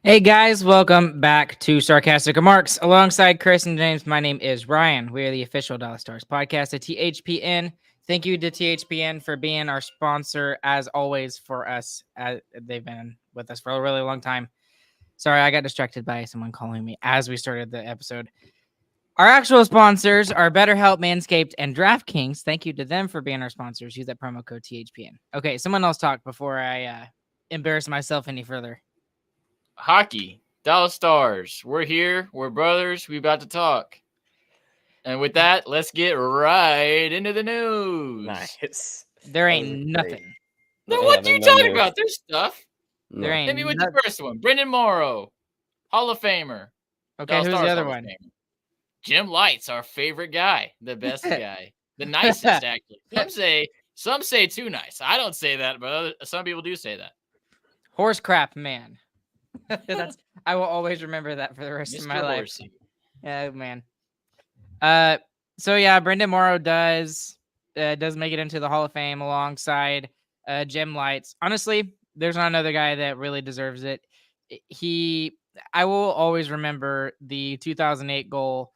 Hey guys, welcome back to Sarcastic Remarks. Alongside Chris and James, my name is Ryan. We are the official Dallas Stars podcast at THPN. Thank you to THPN for being our sponsor, as always, for us. They've been with us for a really long time. Sorry, I got distracted by someone calling me as we started the episode. Our actual sponsors are BetterHelp, Manscaped, and DraftKings. Thank you to them for being our sponsors. Use that promo code THPN. Okay, someone else talk before I embarrass myself any further. Hockey, Dallas Stars. We're here. We're brothers. We about to talk. And with that, let's get right into the news. Nice. There ain't nothing. Then what you talking about? There's stuff. There ain't. Hit me with the first one. Brendan Morrow, Hall of Famer. Okay, who's the other one? Jim Light's our favorite guy, the best guy, the nicest actually. Some say too nice. I don't say that, but some people do say that. Horse crap man. I will always remember that for the rest of my life. Horsey. Yeah, man. So yeah, Brendan Morrow does make it into the Hall of Fame alongside Jim Lights. Honestly, there's not another guy that really deserves it. I will always remember the 2008 goal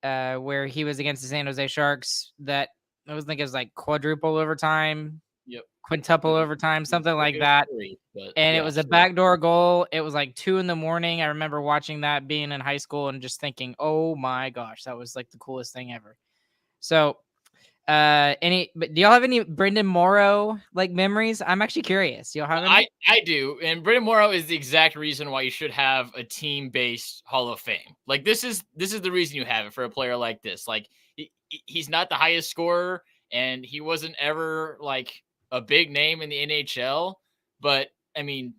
where he was against the San Jose Sharks. That I was thinking it was like quadruple overtime. Yep. Quintuple overtime, something like that. It was a backdoor goal. It was like 2 a.m. I remember watching that, being in high school, and just thinking, "Oh my gosh, that was like the coolest thing ever." So, but do y'all have any Brendan Morrow like memories? I'm actually curious. Y'all have any? I do, and Brendan Morrow is the exact reason why you should have a team-based Hall of Fame. Like this is the reason you have it for a player like this. Like he's not the highest scorer, and he wasn't ever like a big name in the NHL, but I mean,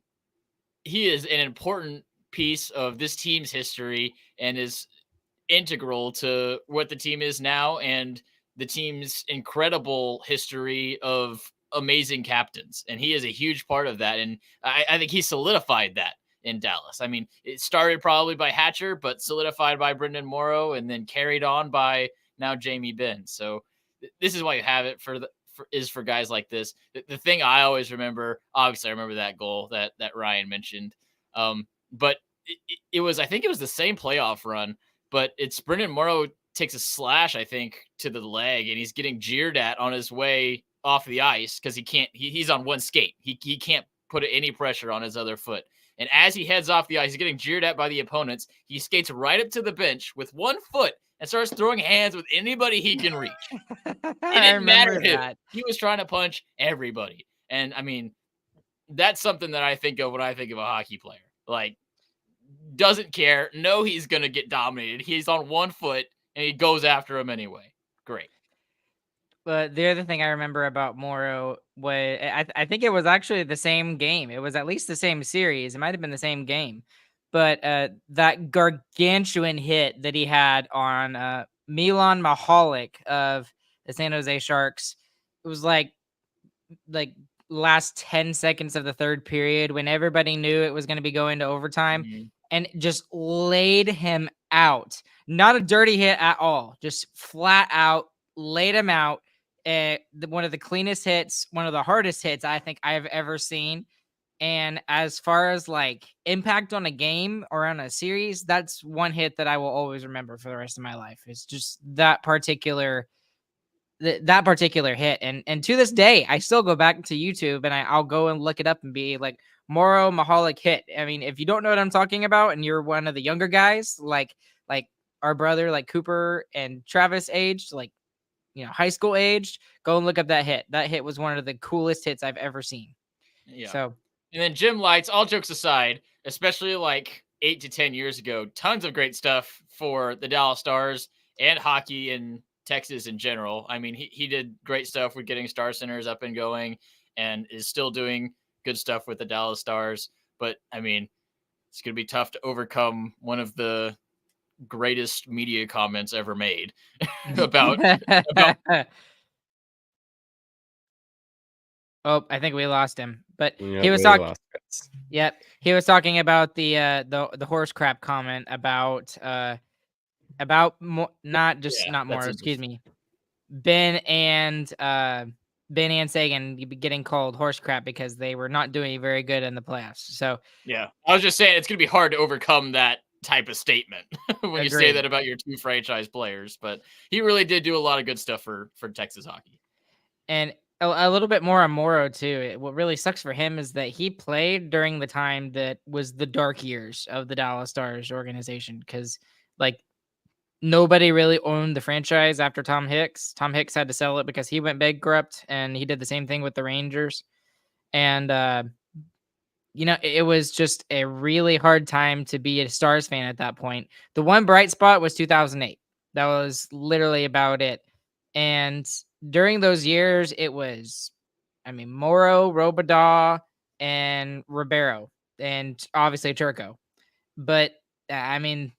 he is an important piece of this team's history and is integral to what the team is now and the team's incredible history of amazing captains. And he is a huge part of that. And I think he solidified that in Dallas. I mean, it started probably by Hatcher, but solidified by Brendan Morrow and then carried on by now Jamie Benn. So this is why you have it for guys like this. The thing I always remember, obviously I remember that goal that Ryan mentioned. But it was, I think it was the same playoff run, but it's Brendan Morrow takes a slash, I think, to the leg, and he's getting jeered at on his way off the ice because he's on one skate. He can't put any pressure on his other foot. And as he heads off the ice, he's getting jeered at by the opponents. He skates right up to the bench with one foot and starts throwing hands with anybody he can reach. It didn't matter him. He was trying to punch everybody. And I mean, that's something that I think of when I think of a hockey player. Like, doesn't care. No, he's going to get dominated. He's on one foot and he goes after him anyway. Great. But the other thing I remember about Morrow was I think it was actually the same game. It was at least the same series. It might have been the same game. But that gargantuan hit that he had on Milan Mahalik of the San Jose Sharks, it was like last 10 seconds of the third period when everybody knew it was going to be going to overtime, and just laid him out. Not a dirty hit at all, just flat out laid him out. One of the cleanest hits, one of the hardest hits I think I've ever seen. And as far as like impact on a game or on a series, that's one hit that I will always remember for the rest of my life. It's just that particular hit. And to this day, I still go back to YouTube and I'll go and look it up and be like, Morrow Mahalik hit. I mean, if you don't know what I'm talking about and you're one of the younger guys, like our brother, like Cooper and Travis aged, like, high school aged, go and look up that hit. That hit was one of the coolest hits I've ever seen. Yeah. So, and then Jim Lights, all jokes aside, especially like 8 to 10 years ago, tons of great stuff for the Dallas Stars and hockey in Texas in general. I mean, he did great stuff with getting Star Centers up and going and is still doing good stuff with the Dallas Stars. But I mean, it's going to be tough to overcome one of the greatest media comments ever made about Oh, I think we lost him. But he was talking. Yep, he was talking about the horse crap comment about not Morrow, excuse me, Ben and Ben and Sagan getting called horse crap because they were not doing very good in the playoffs. So Yeah. I was just saying it's going to be hard to overcome that type of statement when you say agreed. that about your two franchise players, but he really did do a lot of good stuff for Texas hockey. And a little bit more on Morrow too. What really sucks for him is that he played during the time that was the dark years of the Dallas Stars organization because like nobody really owned the franchise after Tom Hicks. Tom Hicks had to sell it because he went bankrupt, and he did the same thing with the Rangers. And it was just a really hard time to be a Stars fan at that point. The one bright spot was 2008. That was literally about it. And during those years, it was, Morrow, Robidaw, and Ribeiro, and obviously Turco. But there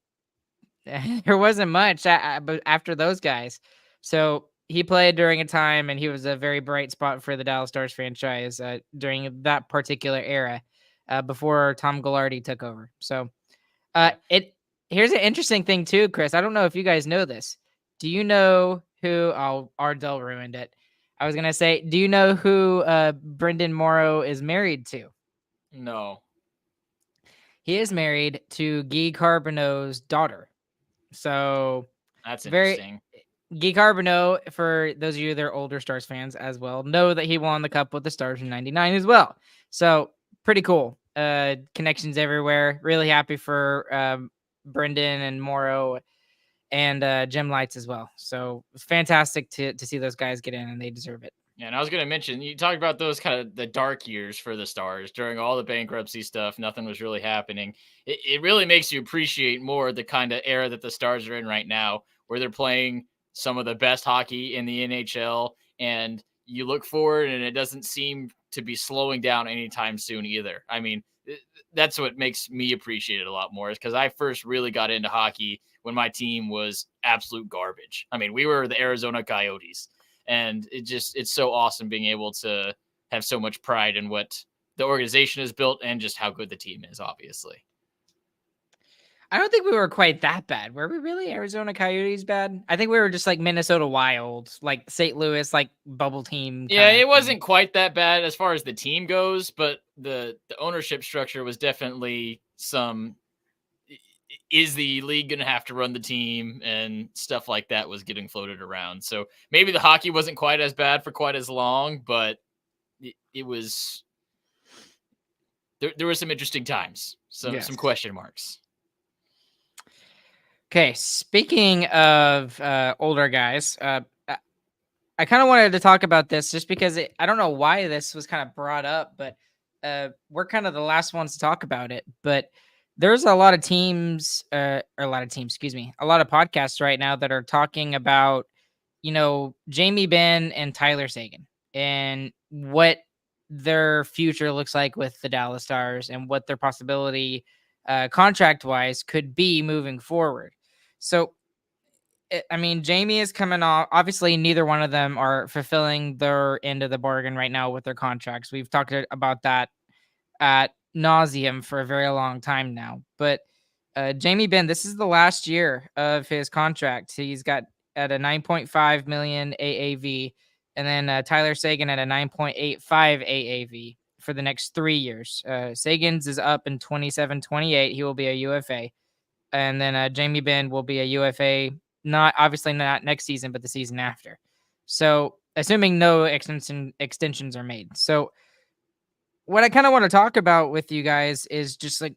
wasn't much but after those guys. So he played during a time, and he was a very bright spot for the Dallas Stars franchise during that particular era before Tom Ghilardi took over. So Yeah. it here's an interesting thing too, Chris. I don't know if you guys know this. Do you know who? Oh, Ardell ruined it. I was gonna say, do you know who Brendan Morrow is married to? No. He is married to Guy Carbonneau's daughter. So That's very interesting. Guy Carbonneau, for those of you that are older Stars fans as well, know that he won the cup with the Stars in '99 as well. So pretty cool. Connections everywhere. Really happy for Brendan and Morrow and Jim Lights as well. So it's fantastic to see those guys get in, and they deserve it. Yeah, and I was going to mention, you talked about those kind of the dark years for the Stars during all the bankruptcy stuff. Nothing was really happening. It really makes you appreciate more the kind of era that the Stars are in right now, where they're playing some of the best hockey in the NHL. And you look forward, and it doesn't seem to be slowing down anytime soon either. I mean, that's what makes me appreciate it a lot more, is because I first really got into hockey when my team was absolute garbage. I mean, we were the Arizona Coyotes, and it's so awesome being able to have so much pride in what the organization has built and just how good the team is, obviously. I don't think we were quite that bad. Were we really Arizona Coyotes bad? I think we were just like Minnesota Wild, like St. Louis, like bubble team Yeah, kind of it thing. wasn't quite that bad as far as the team goes, but the ownership structure was definitely some, is the league going to have to run the team, and stuff like that was getting floated around. So maybe the hockey wasn't quite as bad for quite as long, but it was, there were some interesting times, some Yes. question marks. Okay, speaking of older guys, I kind of wanted to talk about this just because I don't know why this was kind of brought up, but we're kind of the last ones to talk about it. But there's a lot of teams, or a lot of teams, excuse me, a lot of podcasts right now that are talking about, Jamie Benn and Tyler Sagan and what their future looks like with the Dallas Stars and what their possibility contract wise could be moving forward. So, Jamie is coming off. Obviously, neither one of them are fulfilling their end of the bargain right now with their contracts. We've talked about that at nauseum for a very long time now. But Jamie Benn, this is the last year of his contract. He's got at a 9.5 million AAV, and then Tyler Sagan at a 9.85 AAV for the next 3 years. Sagan's is up in 27-28. He will be a UFA, and then Jamie Benn will be a UFA. Not obviously not next season, but the season after. So, assuming no extensions are made. So, what I kind of want to talk about with you guys is just like,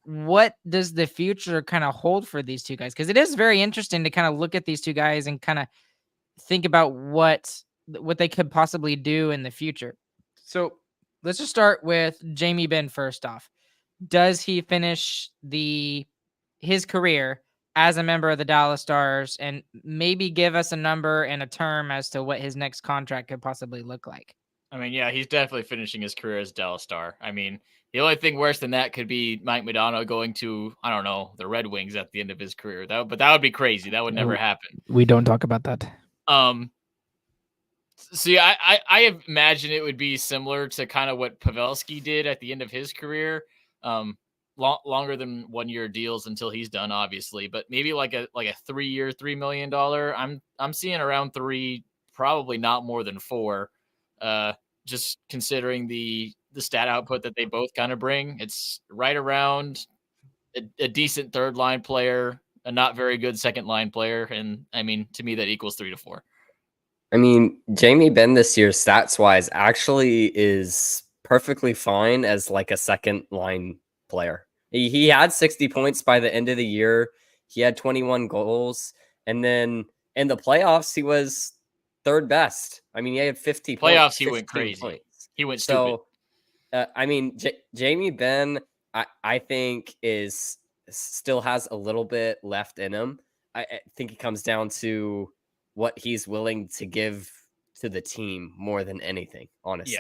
what does the future kind of hold for these two guys? Because it is very interesting to kind of look at these two guys and kind of think about what they could possibly do in the future. So let's just start with Jamie Benn first off. Does he finish his career as a member of the Dallas Stars, and maybe give us a number and a term as to what his next contract could possibly look like? I mean, yeah, he's definitely finishing his career as Dallas Star. I mean, the only thing worse than that could be Mike Modano going to, I don't know, the Red Wings at the end of his career. But that would be crazy. That would never happen. We don't talk about that. See, I imagine it would be similar to kind of what Pavelski did at the end of his career. Longer than 1 year deals until he's done, obviously, but maybe like a 3 year, $3 million. I'm seeing around three, probably not more than four. Just considering the stat output that they both kind of bring, it's right around a decent third line player, a not very good second line player, and I mean, to me, that equals 3 to 4. I mean, Jamie Benn this year, stats wise, actually is perfectly fine as like a second line player. He had 60 points by the end of the year. He had 21 goals. And then in the playoffs, he was third best. I mean, he had 50 Playoffs, points. he went crazy. Points. He went stupid. I mean, Jamie Benn, I think still has a little bit left in him. I think it comes down to what he's willing to give to the team more than anything, honestly.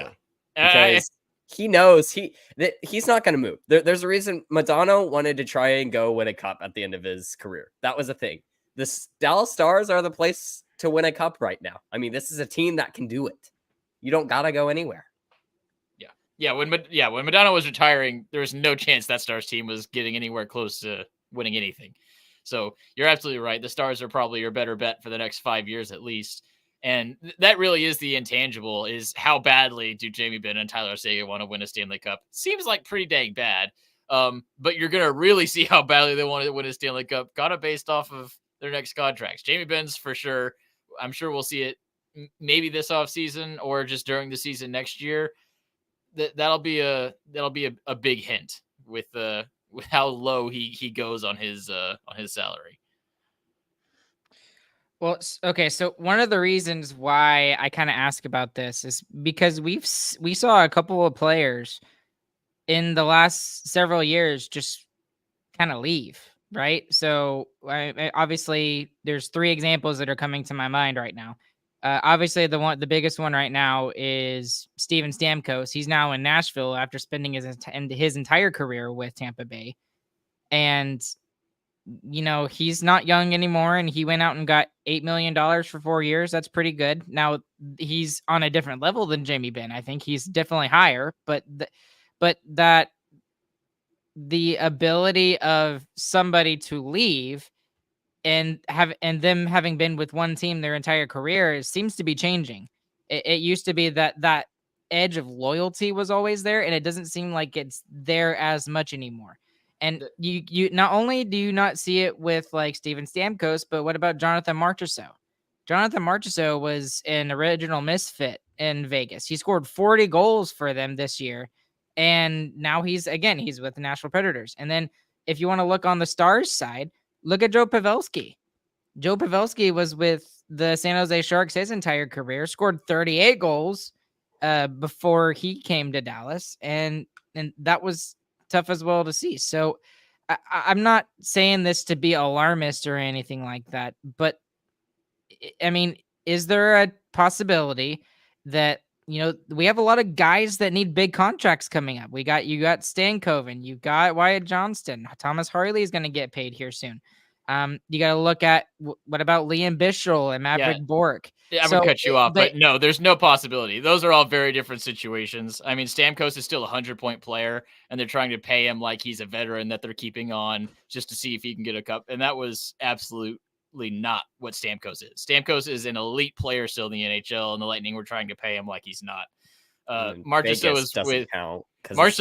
Yeah. Because he knows he's not going to move. There's a reason Madonna wanted to try and go win a cup at the end of his career. That was a thing. The Dallas Stars are the place to win a cup right now. I mean, this is a team that can do it. You don't got to go anywhere. Yeah, when Madonna was retiring, there was no chance that Stars team was getting anywhere close to winning anything. So you're absolutely right. The Stars are probably your better bet for the next 5 years at least. And that really is the intangible, is how badly do Jamie Benn and Tyler Seguin want to win a Stanley Cup? Seems like pretty dang bad. But you're going to really see how badly they want to win a Stanley Cup, kind of based off of their next contracts. Jamie Benn's for sure. I'm sure we'll see it maybe this offseason or just during the season next year. That'll be a big hint with how low he goes on his salary. Well, okay, so one of the reasons why I kind of ask about this is because we saw a couple of players in the last several years just kind of leave, right? So obviously there's 3 examples that are coming to my mind right now. Obviously the biggest one right now is Steven Stamkos. He's now in Nashville after spending his entire career with Tampa Bay. And you know, he's not young anymore, and he went out and got $8 million for 4 years. That's pretty good. Now he's on a different level than Jamie Benn. I think he's definitely higher, but that the ability of somebody to leave and them having been with one team their entire career seems to be changing. It used to be that edge of loyalty was always there, and it doesn't seem like it's there as much anymore. And you not only do you not see it with like Steven Stamkos, but what about Jonathan Marchessault? Jonathan Marchessault was an original misfit in Vegas. He scored 40 goals for them this year, and now he's with the Nashville Predators. And then if you want to look on the Stars side, look at Joe Pavelski. Joe Pavelski was with the San Jose Sharks his entire career, scored 38 goals before he came to Dallas, and that was tough as well to see. So I'm not saying this to be alarmist or anything like that, but I mean, is there a possibility that, you know, we have a lot of guys that need big contracts coming up? You got Stankoven, you got Wyatt Johnston, Thomas Harley is going to get paid here soon. You got to look at what about Liam Bichsel and Maverick Bourque? Yeah, I would cut you off, but no, there's no possibility. Those are all very different situations. I mean, Stamkos is still a 100-point player, and they're trying to pay him like he's a veteran that they're keeping on just to see if he can get a cup. And that was absolutely not what Stamkos is. Stamkos is an elite player still in the NHL, and the Lightning were trying to pay him like he's not. Marchessault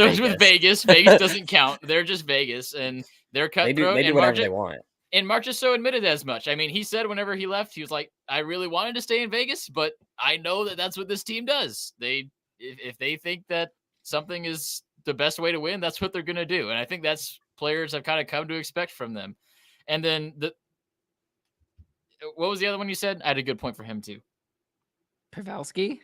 is with Vegas. Vegas doesn't count. They're just Vegas, and they're cutthroat. They do whatever they want. And Marchessault admitted as much. I mean, he said whenever he left, he was like, I really wanted to stay in Vegas, but I know that that's what this team does. If they think that something is the best way to win, that's what they're going to do. And I think that's players have kind of come to expect from them. And then what was the other one you said? I had a good point for him too. Pavelski,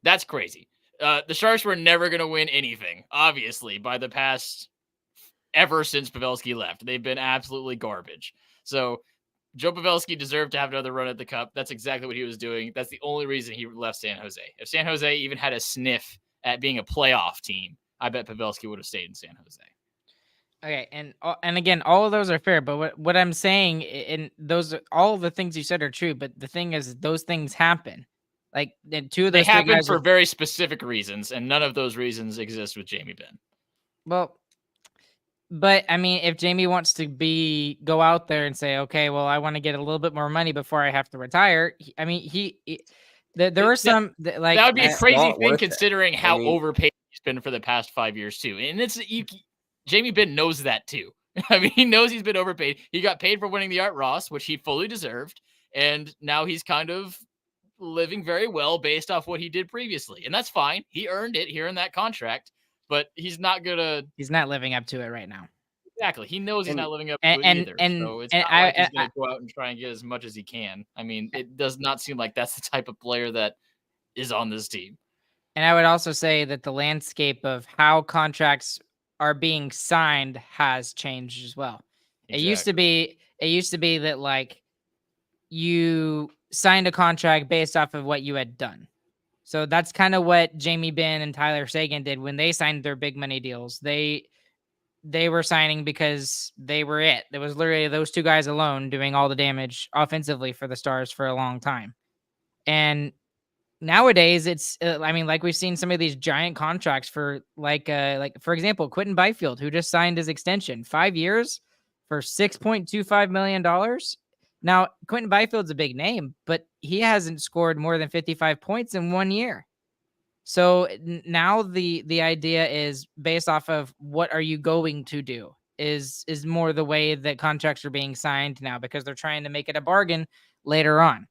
that's crazy. The Sharks were never going to win anything, obviously, by the past ever since Pavelski left. They've been absolutely garbage. So Joe Pavelski deserved to have another run at the Cup. That's exactly what he was doing. That's the only reason he left San Jose. If San Jose even had a sniff at being a playoff team, I bet Pavelski would have stayed in San Jose. Okay, and again, all of those are fair, but what I'm saying, and all of the things you said are true, but the thing is, those things happen. Like, two of those they happen for very specific reasons, and none of those reasons exist with Jamie Benn. Well, but I mean, if Jamie wants to go out there and say, okay, well, I want to get a little bit more money before I have to retire. There were some like that would be a It's crazy not thing worth it. considering how I mean- overpaid he's been for the past 5 years too. And Jamie Benn knows that too. I mean, he knows he's been overpaid. He got paid for winning the Art Ross, which he fully deserved, and now he's kind of living very well based off what he did previously. And that's fine. He earned it here in that contract, but he's not living up to it right now. exactly. He knows he's And- not living up to it either. So it's not like he's going to go out and try and get as much as he can. I mean, it does not seem like that's the type of player that is on this team. And I would also say that the landscape of how contracts are being signed has changed as well. Exactly. It used to be that like you signed a contract based off of what you had done. So that's kind of what Jamie Benn and Tyler Seguin did when they signed their big money deals. They were signing because they were it. There was literally those two guys alone doing all the damage offensively for the Stars for a long time. And nowadays it's I mean, like we've seen some of these giant contracts for like for example, Quentin Byfield, who just signed his extension 5 years for $6.25 million. Now, Quentin Byfield's a big name, but he hasn't scored more than 55 points in 1 year. So now the idea is based off of what are you going to do is more the way that contracts are being signed now, because they're trying to make it a bargain later on.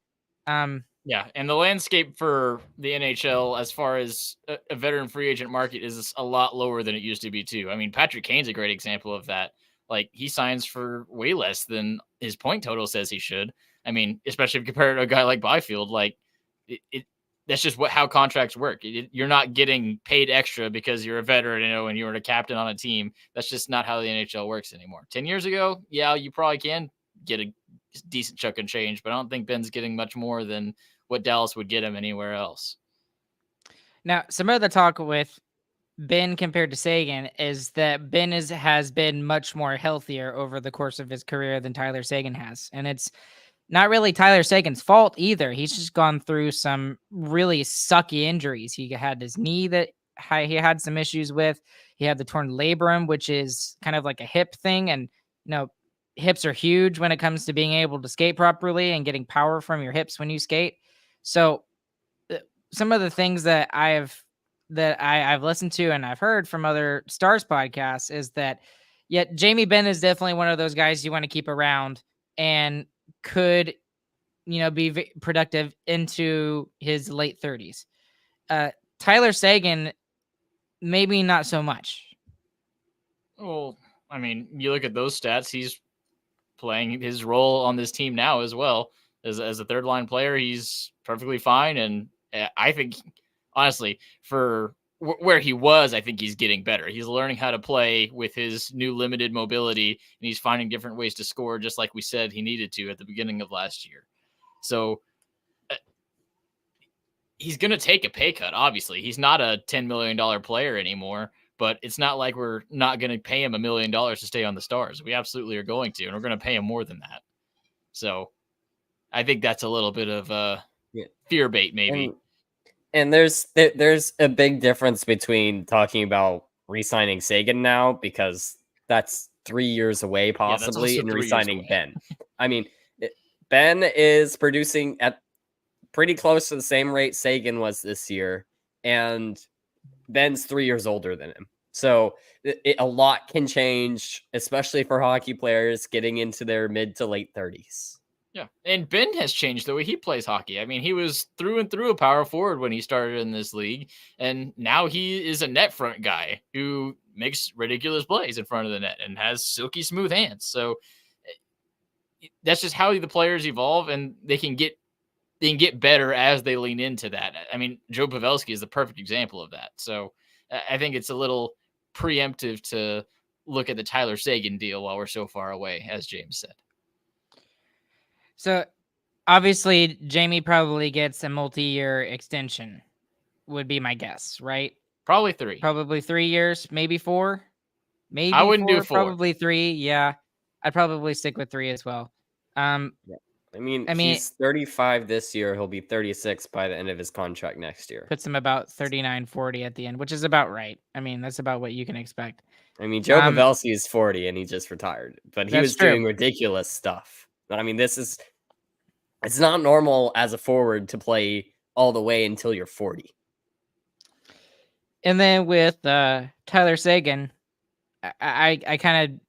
Yeah, and the landscape for the NHL as far as a veteran free agent market is a lot lower than it used to be too. I mean, Patrick Kane's a great example of that. Like, he signs for way less than his point total says he should. I mean, especially if compared to a guy like Byfield, like that's just how contracts work. You're not getting paid extra because you're a veteran, and you're a captain on a team. That's just not how the NHL works anymore. 10 years ago, yeah, you probably can get a decent chunk and change, but I don't think Ben's getting much more than what Dallas would get him anywhere else. Now, some of the talk with Ben compared to Seguin is that Ben has been much more healthier over the course of his career than Tyler Seguin has. And it's not really Tyler Seguin's fault either. He's just gone through some really sucky injuries. He had his knee that he had some issues with. He had the torn labrum, which is kind of like a hip thing. And, hips are huge when it comes to being able to skate properly and getting power from your hips when you skate. So some of the things that I've listened to and I've heard from other Stars podcasts is that, yet Jamie Benn is definitely one of those guys you want to keep around and could, be productive into his late 30s. Tyler Seguin, maybe not so much. Well, I mean, you look at those stats, he's playing his role on this team now as well. As a third line player, he's perfectly fine. And I think, honestly, for where he was, I think he's getting better. He's learning how to play with his new limited mobility, and he's finding different ways to score, just like we said he needed to at the beginning of last year. So he's going to take a pay cut, obviously. He's not a $10 million player anymore, but it's not like we're not going to pay him $1 million to stay on the Stars. We absolutely are going to, and we're going to pay him more than that. So I think that's a little bit of fear bait, maybe. And there's a big difference between talking about re-signing Seguin now, because that's 3 years away possibly, and re-signing Ben. I mean, Ben is producing at pretty close to the same rate Seguin was this year, and Ben's 3 years older than him. So a lot can change, especially for hockey players getting into their mid to late 30s. Yeah, and Ben has changed the way he plays hockey. I mean, he was through and through a power forward when he started in this league, and now he is a net front guy who makes ridiculous plays in front of the net and has silky smooth hands. So that's just how the players evolve, and they can get better as they lean into that. I mean, Joe Pavelski is the perfect example of that. So I think it's a little preemptive to look at the Tyler Seguin deal while we're so far away, as James said. So obviously Jamie probably gets a multi-year extension, would be my guess, right? Probably 3. Probably 3 years, maybe 4. Maybe I wouldn't do 4. Probably 3. Yeah, I'd probably stick with 3 as well. I mean, he's 35 this year. He'll be 36 by the end of his contract next year. Puts him about 39, 40 at the end, which is about right. I mean, that's about what you can expect. I mean, Joe Pavelski is 40 and he just retired, but he was doing ridiculous stuff. I mean, it's not normal as a forward to play all the way until you're 40. And then with Tyler Sagan, I kind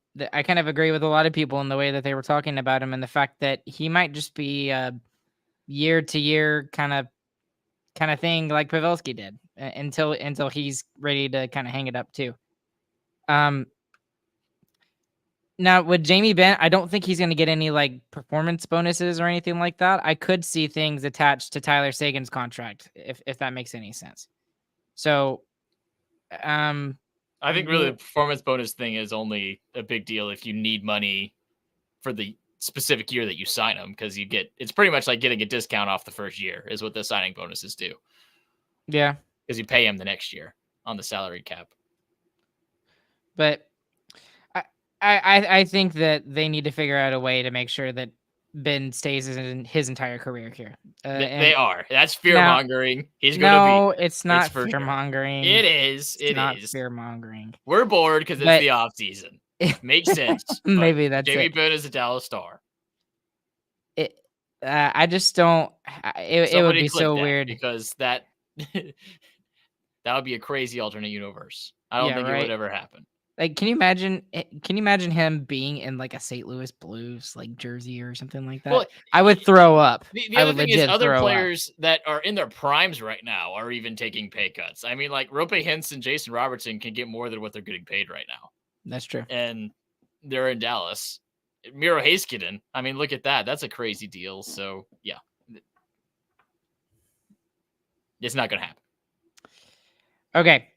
of agree with a lot of people in the way that they were talking about him and the fact that he might just be a year to year kind of thing like Pavelski did until he's ready to kind of hang it up too. Now with Jamie Benn, I don't think he's going to get any like performance bonuses or anything like that. I could see things attached to Tyler Sagan's contract if that makes any sense. So, I think really the performance bonus thing is only a big deal if you need money for the specific year that you sign them, because it's pretty much like getting a discount off the first year is what the signing bonuses do. Yeah, because you pay him the next year on the salary cap. But I think that they need to figure out a way to make sure that Ben stays in his entire career here. They are. That's fear mongering. He's going to be. No, it's not fear mongering. Sure. It is. It's not fear mongering. We're bored because it's the off season. Makes sense. Maybe that's Jamie Benn is a Dallas Star. I just don't. It would be so weird because that would be a crazy alternate universe. I don't think it would ever happen. Like, can you imagine him being in like a St. Louis Blues like jersey or something like that? Well, I would throw up. The other thing is other players that are in their primes right now are even taking pay cuts. I mean, like Rope Hintz and Jason Robertson can get more than what they're getting paid right now. That's true. And they're in Dallas. Miro Heiskanen, I mean, look at that. That's a crazy deal. So, yeah. It's not going to happen. Okay.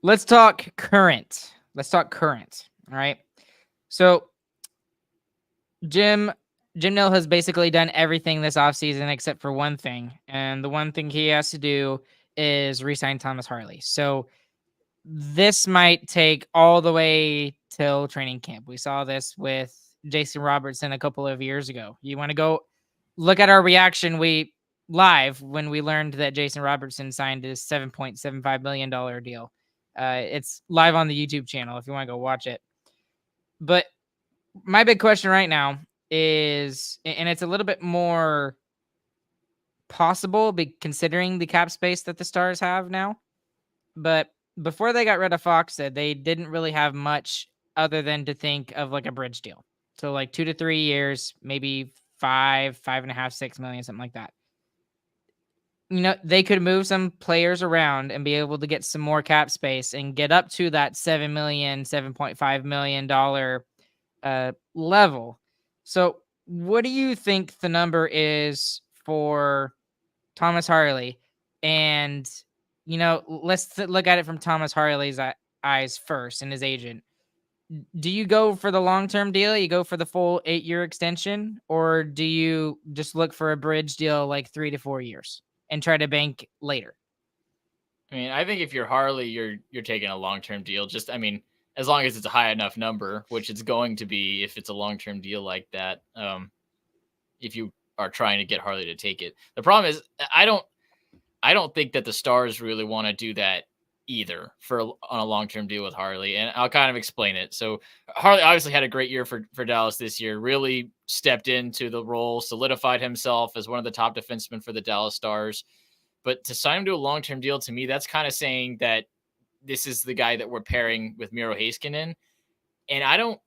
Let's talk current. All right. So Jim Nill has basically done everything this offseason except for one thing. And the one thing he has to do is re-sign Thomas Harley. So this might take all the way till training camp. We saw this with Jason Robertson a couple of years ago. You want to go look at our reaction live when we learned that Jason Robertson signed his $7.75 million deal. It's live on the YouTube channel if you want to go watch it. But my big question right now is, and it's a little bit more possible considering the cap space that the Stars have now, but before they got rid of Foxa, they didn't really have much other than to think of like a bridge deal. So like 2 to 3 years, maybe 5.5, 6 million, something like that. You know, they could move some players around and be able to get some more cap space and get up to that $7.5 million level. So what do you think the number is for Thomas Harley? And, you know, let's look at it from Thomas Harley's eyes first and his agent. Do you go for the long-term deal? You go for the full 8-year extension? Or do you just look for a bridge deal like 3 to 4 years and try to bank later? I mean, I think if you're Harley, you're taking a long-term deal. Just, I mean, as long as it's a high enough number, which it's going to be if it's a long-term deal like that. If you are trying to get Harley to take it, the problem is I don't think that the Stars really want to do that either on a long-term deal with Harley, and I'll kind of explain it. So Harley obviously had a great year for Dallas this year, really stepped into the role, solidified himself as one of the top defensemen for the Dallas Stars. But to sign him to a long-term deal, to me, that's kind of saying that this is the guy that we're pairing with Miro Heiskanen. And I don't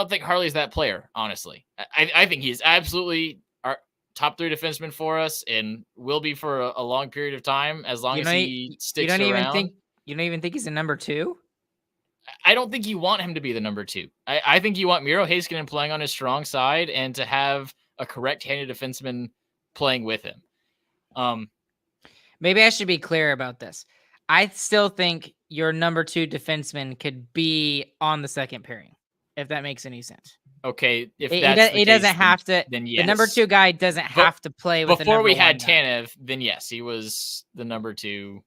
think Harley's that player, honestly. I think he's absolutely our top 3 defenseman for us and will be for a long period of time as long as he sticks around. You don't even think he's a number 2? I don't think you want him to be the number 2. I think you want Miro Heiskanen playing on his strong side and to have a correct-handed defenseman playing with him. Maybe I should be clear about this. I still think your number 2 defenseman could be on the second pairing, if that makes any sense. Okay, if that's he doesn't have to. Then yes. The number 2 guy doesn't have to play with. Before we had Tanev, then yes, he was the number 2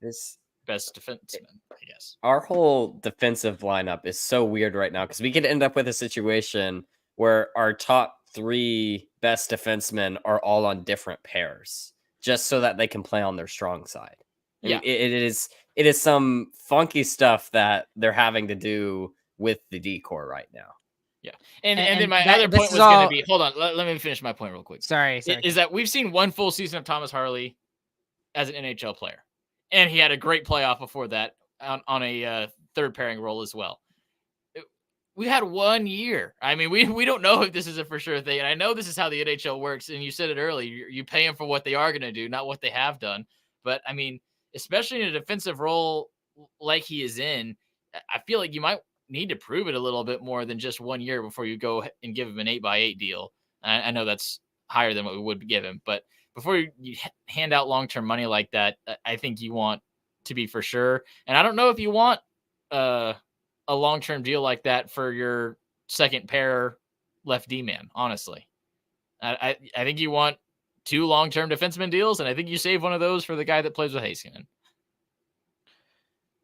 best defenseman, I guess. Our whole defensive lineup is so weird right now because we could end up with a situation where our top 3 best defensemen are all on different pairs, just so that they can play on their strong side. Yeah, it is some funky stuff that they're having to do with the decor right now. Yeah, and then my other point was going to be, hold on, let me finish my point real quick. Sorry. Is that we've seen one full season of Thomas Harley as an NHL player. And he had a great playoff before that on a third pairing role as well. We had 1 year. I mean, we don't know if this is a for sure thing. And I know this is how the NHL works. And you said it earlier. You pay them for what they are going to do, not what they have done. But I mean, especially in a defensive role like he is in, I feel like you might need to prove it a little bit more than just 1 year before you go and give him an 8x8 deal. I know that's higher than what we would give him, but before you hand out long-term money like that, I think you want to be for sure. And I don't know if you want a long-term deal like that for your second pair left D man, honestly. I think you want 2 long-term defenseman deals, and I think you save one of those for the guy that plays with Heiskanen.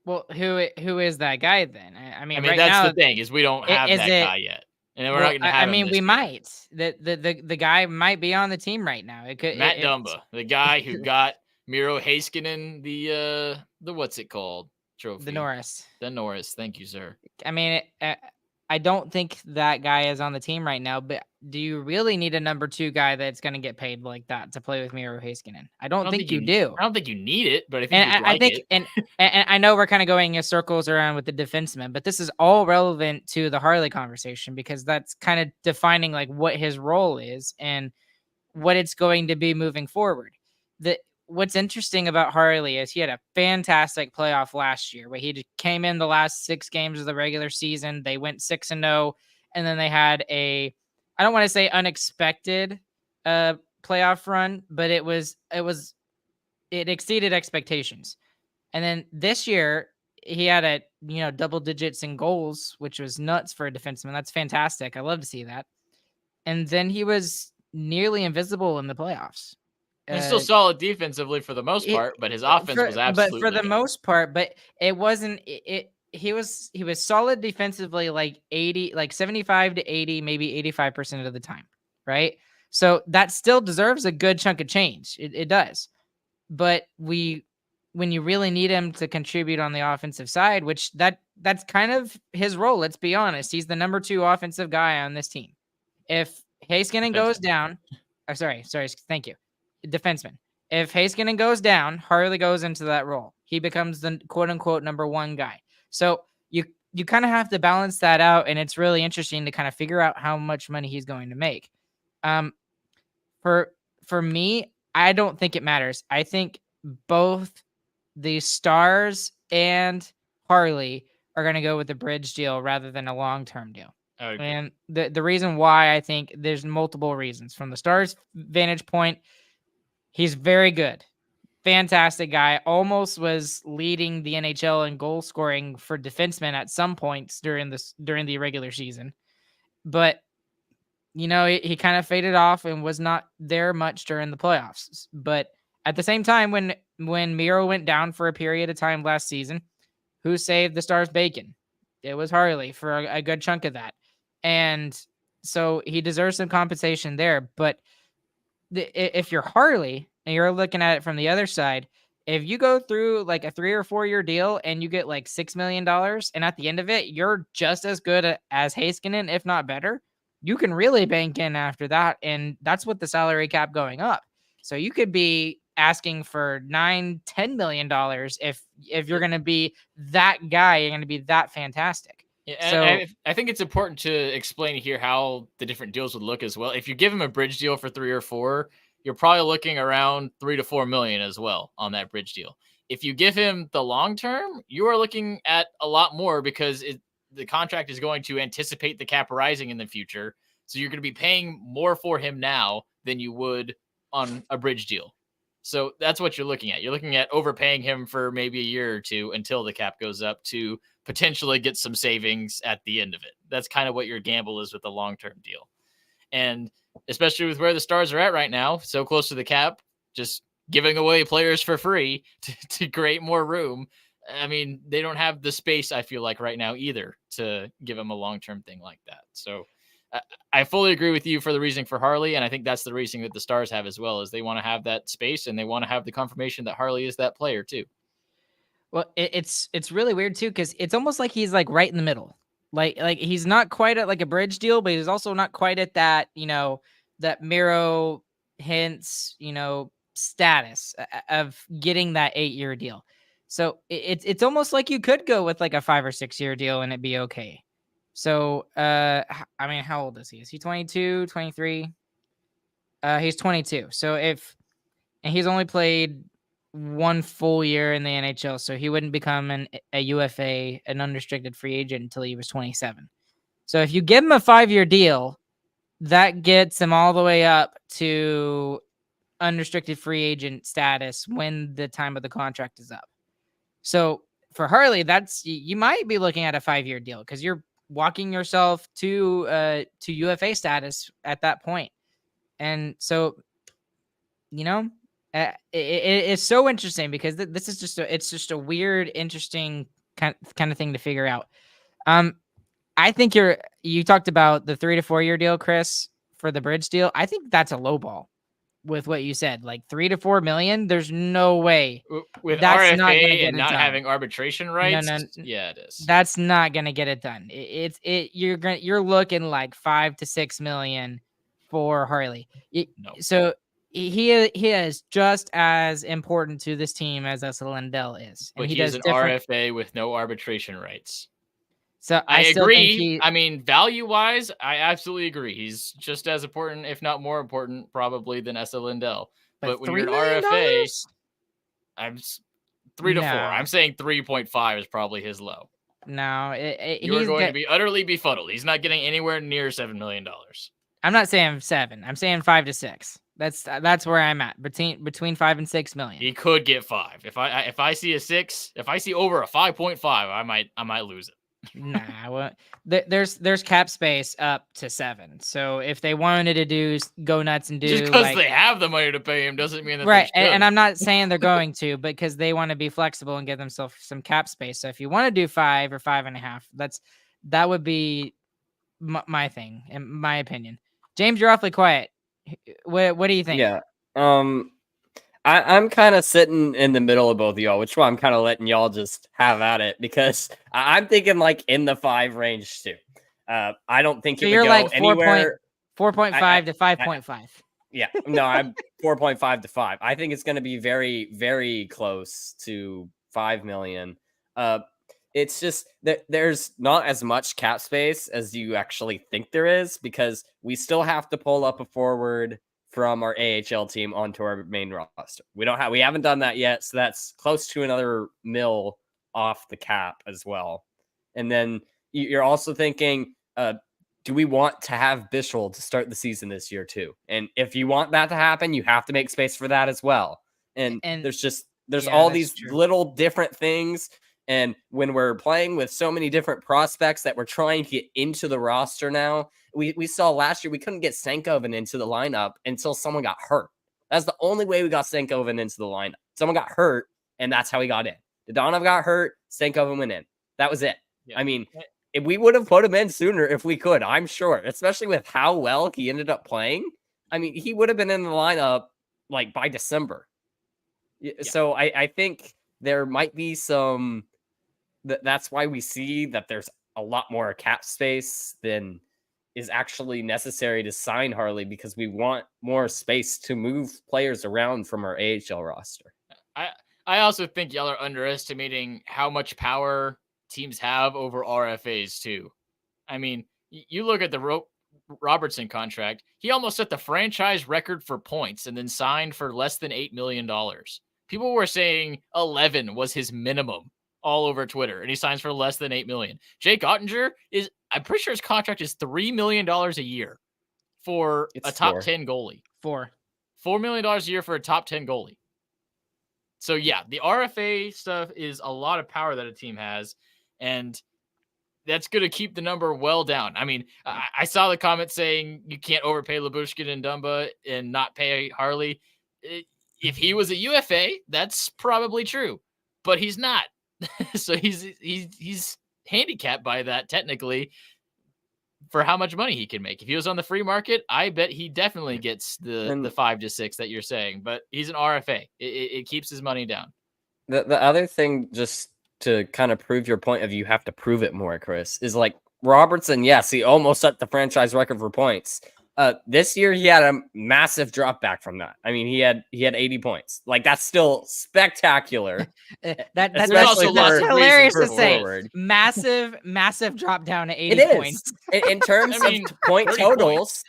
Well, who is that guy then? I mean, right that's now, the thing is we don't have that guy yet, and we're not going to have I him mean, this we year. might. The guy might be on the team right now. It could Matt Dumba, the guy who got Miro Heiskanen the what's it called trophy, the Norris. The Norris. Thank you, sir. I mean, I don't think that guy is on the team right now, but do you really need a number 2 guy that's going to get paid like that to play with Miro Heiskanen? I don't think you do. I don't think you need it, but I think I think and I know we're kind of going in circles around with the defenseman, but this is all relevant to the Harley conversation because that's kind of defining like what his role is and what it's going to be moving forward. What's interesting about Harley is he had a fantastic playoff last year where he just came in the last 6 games of the regular season. They went 6-0, and then they had I don't want to say unexpected playoff run, but it exceeded expectations. And then this year he had double digits in goals, which was nuts for a defenseman. That's fantastic. I love to see that. And then he was nearly invisible in the playoffs. He's still solid defensively for the most part, but his offense was absolutely. But for the most part, but it wasn't. He was solid defensively, like 75 to 80, maybe 85% of the time, right? So that still deserves a good chunk of change. It does, but when you really need him to contribute on the offensive side, which that's kind of his role. Let's be honest, he's the number 2 offensive guy on this team. If Heiskanen goes down, sorry, thank you. Defenseman. If Heiskanen goes down, Harley goes into that role. He becomes the quote unquote number 1 guy. So you kind of have to balance that out, and it's really interesting to kind of figure out how much money he's going to make. For me, I don't think it matters. I think both the Stars and Harley are going to go with the bridge deal rather than a long-term deal. And the reason why, I think there's multiple reasons. From the Stars' vantage point, he's very good. Fantastic guy. Almost was leading the NHL in goal scoring for defensemen at some points during the regular season. But, he kind of faded off and was not there much during the playoffs. But at the same time, when Miro went down for a period of time last season, who saved the Stars' bacon? It was Harley for a good chunk of that. And so he deserves some compensation there. But if you're Harley and you're looking at it from the other side, if you go through like a 3 or 4 year deal and you get like $6 million, and at the end of it, you're just as good as Heiskanen, if not better, you can really bank in after that. And that's with the salary cap going up. So you could be asking for $9-10 million if you're going to be that guy, you're going to be that fantastic. Yeah, so I think it's important to explain here how the different deals would look as well. If you give him a bridge deal for 3 or 4, you're probably looking around $3 to $4 million as well on that bridge deal. If you give him the long term, you are looking at a lot more because the contract is going to anticipate the cap rising in the future. So you're going to be paying more for him now than you would on a bridge deal. So that's what you're looking at. You're looking at overpaying him for maybe a year or 2 until the cap goes up to potentially get some savings at the end of it. That's kind of what your gamble is with a long-term deal. And especially with where the Stars are at right now, so close to the cap, just giving away players for free to create more room. I mean, they don't have the space, I feel like, right now either to give them a long-term thing like that. So I fully agree with you for the reasoning for Harley, and I think that's the reasoning that the Stars have as well, is they want to have that space and they want to have the confirmation that Harley is that player too. Well, it's really weird too, because it's almost like he's like right in the middle. Like he's not quite at like a bridge deal, but he's also not quite at that, that Miro hints, status of getting that 8-year deal. So it's almost like you could go with like a 5 or 6 year deal and it'd be okay. So, I mean, how old is he? Is he 22, 23? He's 22. So and he's only played 1 full year in the NHL, so he wouldn't become a UFA, an unrestricted free agent until he was 27. So if you give him a 5-year deal, that gets him all the way up to unrestricted free agent status when the time of the contract is up. So for Harley, you might be looking at a 5-year deal because you're walking yourself to UFA status at that point. And so, it's so interesting because this is just a weird, interesting kind of thing to figure out. I think you talked about the 3 to 4 year deal, Chris, for the bridge deal. I think that's a low ball with what you said, like 3 to 4 million. There's no way with that's RFA not gonna get and it not done. having arbitration rights. No, yeah, it is. That's not gonna get it done. You're looking like 5 to 6 million for Harley. No. So he is just as important to this team as Lindell is, and But he is does an different. RFA with no arbitration rights. So I still agree. think I mean, value-wise, I absolutely agree. He's just as important, if not more important, probably than Lindell. But when you're an RFA, I'm 3 to 4. I'm saying 3.5 is probably his low. No, you're going to be utterly befuddled. He's not getting anywhere near $7 million. I'm not saying 7. I'm saying 5 to 6. That's where I'm at, between 5 and 6 million. He could get 5. If I see a 6, if I see over a 5.5, I might lose it. Nah, well, there's cap space up to 7. So if they wanted to go nuts and do, just because they have the money to pay him doesn't mean that right. They should. And I'm not saying they're going to, because they want to be flexible and give themselves some cap space. So if you want to do 5 or 5.5, that would be my thing, in my opinion. James, you're awfully quiet. What do you think? Yeah. I'm kind of sitting in the middle of both of y'all, which one I'm kind of letting y'all just have at it, because I'm thinking like in the 5 range too. I don't think it would go like anywhere. 4.5 to 5.5. Yeah, no, I'm 4.5 to 5. I think it's going to be very, very close to 5 million. It's just that there's not as much cap space as you actually think there is, because we still have to pull up a forward from our AHL team onto our main roster. We haven't done that yet, so that's close to another mil off the cap as well. And then you're also thinking, do we want to have Bischel to start the season this year too? And if you want that to happen, you have to make space for that as well. And there's all these little different things. And when we're playing with so many different prospects that we're trying to get into the roster now, we saw last year we couldn't get Stankoven into the lineup until someone got hurt. That's the only way we got Stankoven into the lineup. Someone got hurt, and that's how he got in. Dodonov got hurt, Stankoven went in. That was it. Yeah. I mean, if we would have put him in sooner if we could, I'm sure, especially with how well he ended up playing. I mean, he would have been in the lineup like by December. Yeah. So I think there might be some... That's why we see that there's a lot more cap space than is actually necessary to sign Harley, because we want more space to move players around from our AHL roster. I also think y'all are underestimating how much power teams have over RFAs too. I mean, you look at the Robertson contract. He almost set the franchise record for points and then signed for less than $8 million. People were saying 11 was his minimum all over Twitter, and he signs for less than $8 million. Jake Ottinger I'm pretty sure his contract is $3 million a year for a top 10 goalie. $4 million a year for a top 10 goalie. So yeah, the RFA stuff is a lot of power that a team has, and that's going to keep the number well down. I mean, I saw the comment saying you can't overpay Lyubushkin and Dumba and not pay Harley. If he was a UFA, that's probably true, but he's not. So he's handicapped by that technically for how much money he can make. If he was on the free market, I bet he definitely gets the 5 to 6 that you're saying, but he's an RFA. It keeps his money down. The other thing, just to kind of prove your point of you have to prove it more, Chris, is like Robertson. Yes, he almost set the franchise record for points. This year he had a massive drop back from that. I mean, he had 80 points. Like, that's still spectacular. That's also lots of hilarious to reasons for say. forward. Massive drop down to 80 It points. is. In terms I mean, of point 30 totals,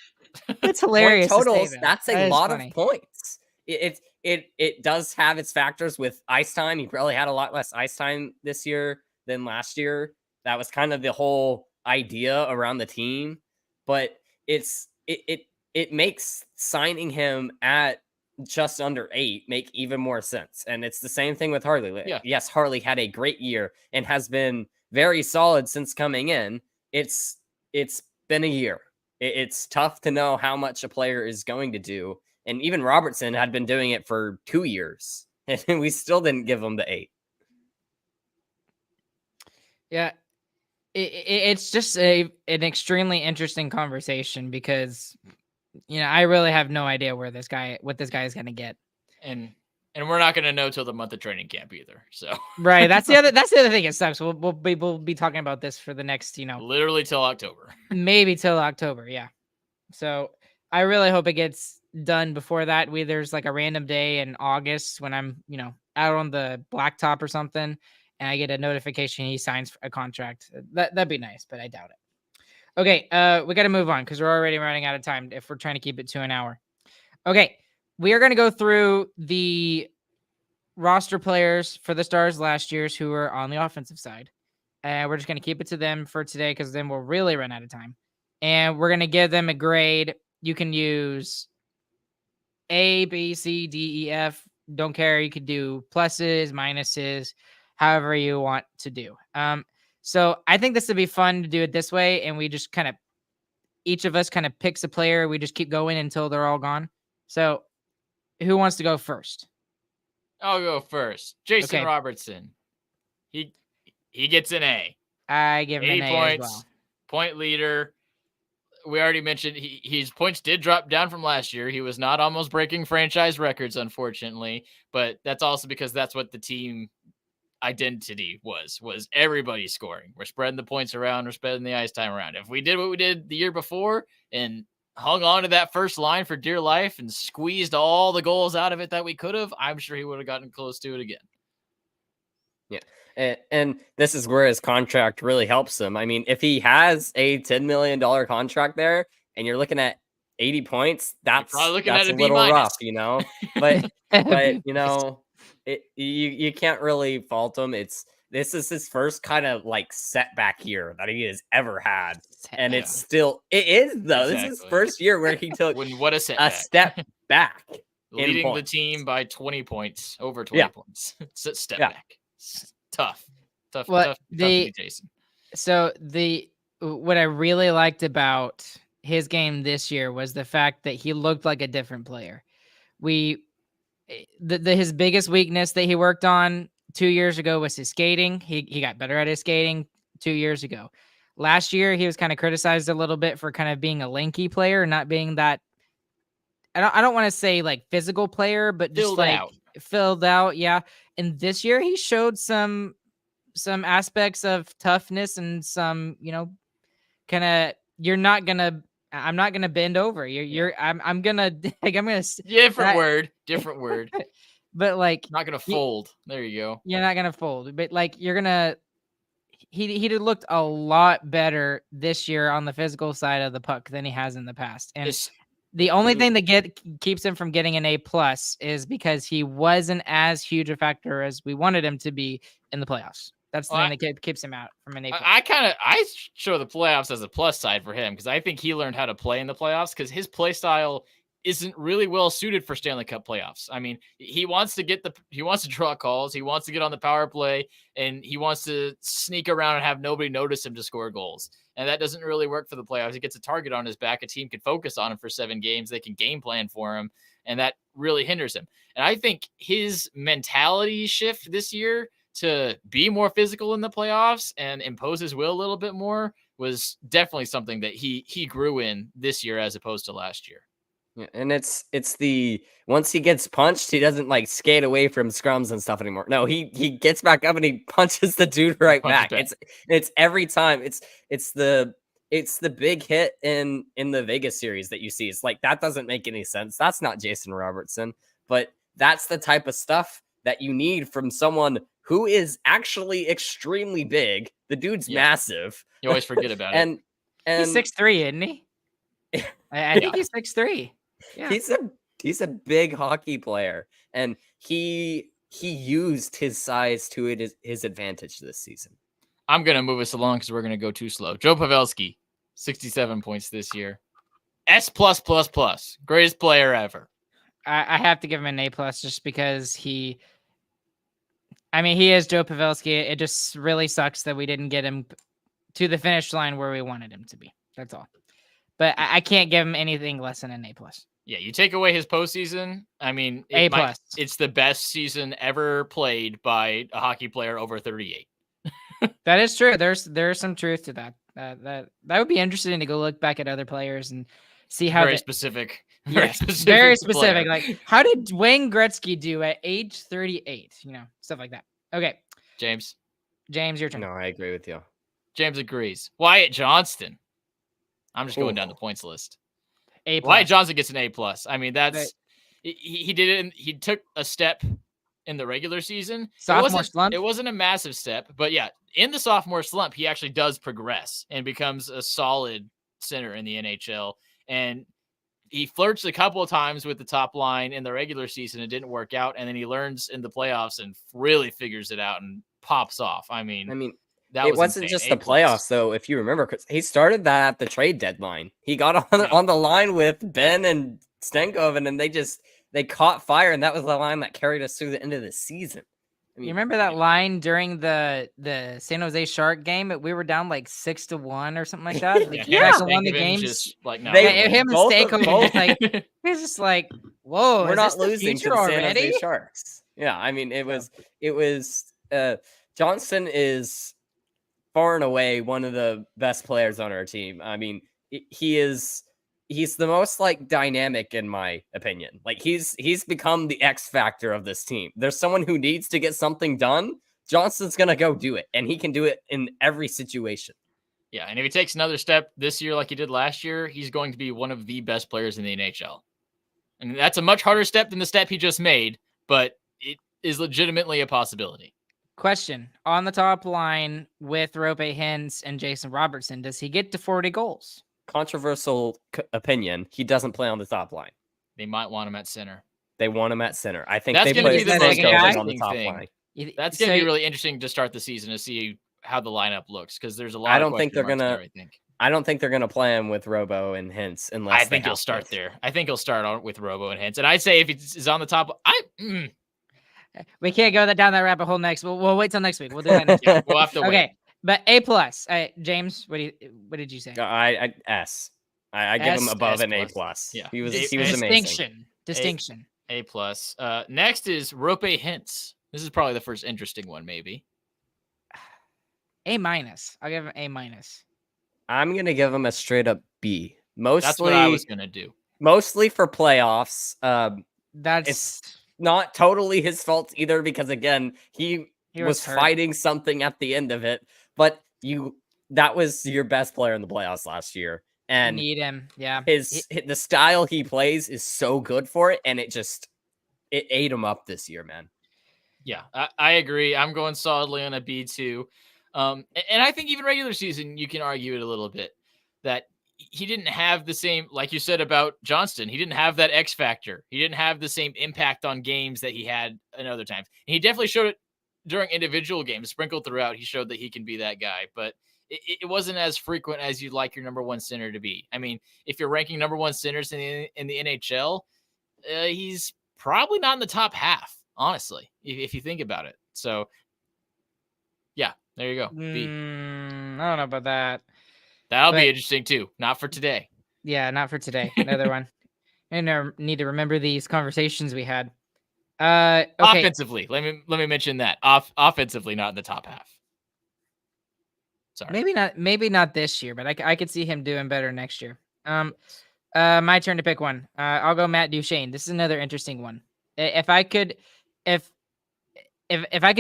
It's hilarious. point totals, to say that. that's a That is lot funny. of points. It does have its factors with ice time. He probably had a lot less ice time this year than last year. That was kind of the whole idea around the team, but it makes signing him at just under 8 make even more sense. And it's the same thing with Harley. Yeah. Yes, Harley had a great year and has been very solid since coming in. It's been a year. It's tough to know how much a player is going to do. And even Robertson had been doing it for 2 years, and we still didn't give him the 8. Yeah, it's just an extremely interesting conversation because, I really have no idea what this guy is going to get. And we're not going to know till the month of training camp either. So right, that's the other thing. It sucks. We'll be talking about this for the next, literally till October, maybe till October. Yeah. So I really hope it gets done before that. There's like a random day in August when I'm, out on the blacktop or something, and I get a notification he signs a contract. That'd be nice, but I doubt it. Okay, we got to move on because we're already running out of time if we're trying to keep it to an hour. Okay, we are going to go through the roster players for the Stars last year's who were on the offensive side. And we're just going to keep it to them for today because then we'll really run out of time. And we're going to give them a grade. You can use A, B, C, D, E, F. Don't care. You could do pluses, minuses, however you want to do. So I think this would be fun to do it this way. And we just each of us kind of picks a player. We just keep going until they're all gone. So who wants to go first? I'll go first. Jason Okay. Robertson. He gets an A. I give him 80 an A points, as well. Point leader. We already mentioned his points did drop down from last year. He was not almost breaking franchise records, unfortunately, but that's also because that's what the team identity was everybody scoring. We're spreading the points around. We're spreading the ice time around. If we did what we did the year before and hung on to that first line for dear life and squeezed all the goals out of it that we could have, I'm sure he would have gotten close to it again. Yeah. And this is where his contract really helps him. I mean, if he has a $10 million contract there and you're looking at 80 points, that's a little rough, but you can't really fault him. This is his first kind of like setback year that he has ever had. And it is though. Exactly. This is his first year where he took a step back. Leading the team by 20 points, over 20 points. Step back. Tough to be Jason. So what I really liked about his game this year was the fact that he looked like a different player. His biggest weakness that he worked on 2 years ago was his skating. He got better at his skating 2 years ago. Last year, he was kind of criticized a little bit for kind of being a lanky player, not being that. I don't want to say like physical player, but just filled out. Yeah. And this year he showed some aspects of toughness and some, kind of, I'm not going to bend over. I'm going to different word. But like, not going to fold. There you go. You're not going to fold, but like, you're going to, he looked a lot better this year on the physical side of the puck than he has in the past. And the only thing that keeps him from getting an A+ is because he wasn't as huge a factor as we wanted him to be in the playoffs. That's the thing that keeps him out from an A+. I show the playoffs as a plus side for him because I think he learned how to play in the playoffs because his play style isn't really well suited for Stanley Cup playoffs. I mean, he wants to draw calls, he wants to get on the power play, and he wants to sneak around and have nobody notice him to score goals. And that doesn't really work for the playoffs. He gets a target on his back. A team can focus on him for 7 games. They can game plan for him, and that really hinders him. And I think his mentality shift this year to be more physical in the playoffs and impose his will a little bit more was definitely something that he grew in this year as opposed to last year. Yeah, and it's once he gets punched, he doesn't like skate away from scrums and stuff anymore. No, he gets back up and he punches the dude right back. It's every time. It's the it's the big hit in the Vegas series that you see. It's like, that doesn't make any sense. That's not Jason Robertson, but that's the type of stuff that you need from someone who is actually extremely big. The dude's massive. You always forget about it. And he's 6'3", isn't he? I think he's 6'3". Yeah. He's a big hockey player, and he used his size to his advantage this season. I'm gonna move us along because we're gonna go too slow. Joe Pavelski, 67 points this year. S+++. Greatest player ever. I have to give him an A+ just because he is Joe Pavelski. It just really sucks that we didn't get him to the finish line where we wanted him to be. That's all. But I can't give him anything less than an A+. Yeah, you take away his postseason. I mean, A+. It's the best season ever played by a hockey player over 38. That is true. There's some truth to that. That would be interesting to go look back at other players and see how very specific. Very specific. Like, how did Wayne Gretzky do at age 38? Stuff like that. Okay, James, your turn. No, I agree with you. James agrees. Wyatt Johnston. I'm just going down the points list. A+. Wyatt Johnston gets an A+. I mean, that's he did it. He took a step in the regular season. Sophomore slump. It wasn't a massive step, but yeah, in the sophomore slump, he actually does progress and becomes a solid center in the NHL. And he flirts a couple of times with the top line in the regular season. It didn't work out, and then he learns in the playoffs and really figures it out and pops off. I mean, it wasn't just the playoffs, though. If you remember, because he started that at the trade deadline. He got on the line with Ben and Stenkoven, and they caught fire, and that was the line that carried us through the end of the season. You remember that line during the San Jose Shark game? We were down like 6-1 or something like that. Like, won the games. Him and Stankoven he's just like, whoa, we're not losing to the San Jose Sharks. Yeah, I mean, it was Johnston is far and away one of the best players on our team. I mean, he's the most dynamic, in my opinion. Like, he's become the X factor of this team. There's someone who needs to get something done. Johnston's gonna go do it, and he can do it in every situation. Yeah, and if he takes another step this year like he did last year, he's going to be one of the best players in the NHL. And that's a much harder step than the step he just made, but it is legitimately a possibility. Question: on the top line with Rope Hintz and Jason Robertson, does he get to 40 goals? Controversial opinion. He doesn't play on the top line. They might want him at center. They want him at center. I think that's they play the most on the top line. That's going to be really interesting to start the season to see how the lineup looks, because there's a lot. I don't think they're gonna play him with Robo and Hintz unless I think he'll start there. I think he'll start with Robo and Hintz, and I'd say if he's on the top, we can't go down that rabbit hole next. We'll wait till next week. We'll do that next week. We'll have to wait. Okay. But A+. James, what did you say? I S. I give him above an A+. Yeah, he was amazing. Distinction. A+. Next is Rope Hintz. This is probably the first interesting one, maybe. A-. I'll give him A-. I'm gonna give him a straight up B. Mostly, that's what I was gonna do. Mostly for playoffs. It's not totally his fault either, because again, he was fighting something at the end of it. But that was your best player in the playoffs last year, and you need him. Yeah, the style he plays is so good for it, and it ate him up this year, man. Yeah, I agree. I'm going solidly on a B too. And I think even regular season, you can argue it a little bit that he didn't have the same, like you said about Johnston, he didn't have that X factor. He didn't have the same impact on games that he had in other times. And he definitely showed it during individual games, sprinkled throughout. He showed that he can be that guy, but it wasn't as frequent as you'd like your number one center to be. I mean, if you're ranking number one centers in the NHL, he's probably not in the top half, honestly, if you think about it. So, yeah, there you go. B. I don't know about that. That'll be interesting too. Not for today. Yeah, not for today. Another one. I need to remember these conversations we had. Okay. Offensively, let me mention that. Offensively, not in the top half. Sorry. Maybe not this year, but I could see him doing better next year. My turn to pick one. I'll go Matt Duchene. This is another interesting one. If I could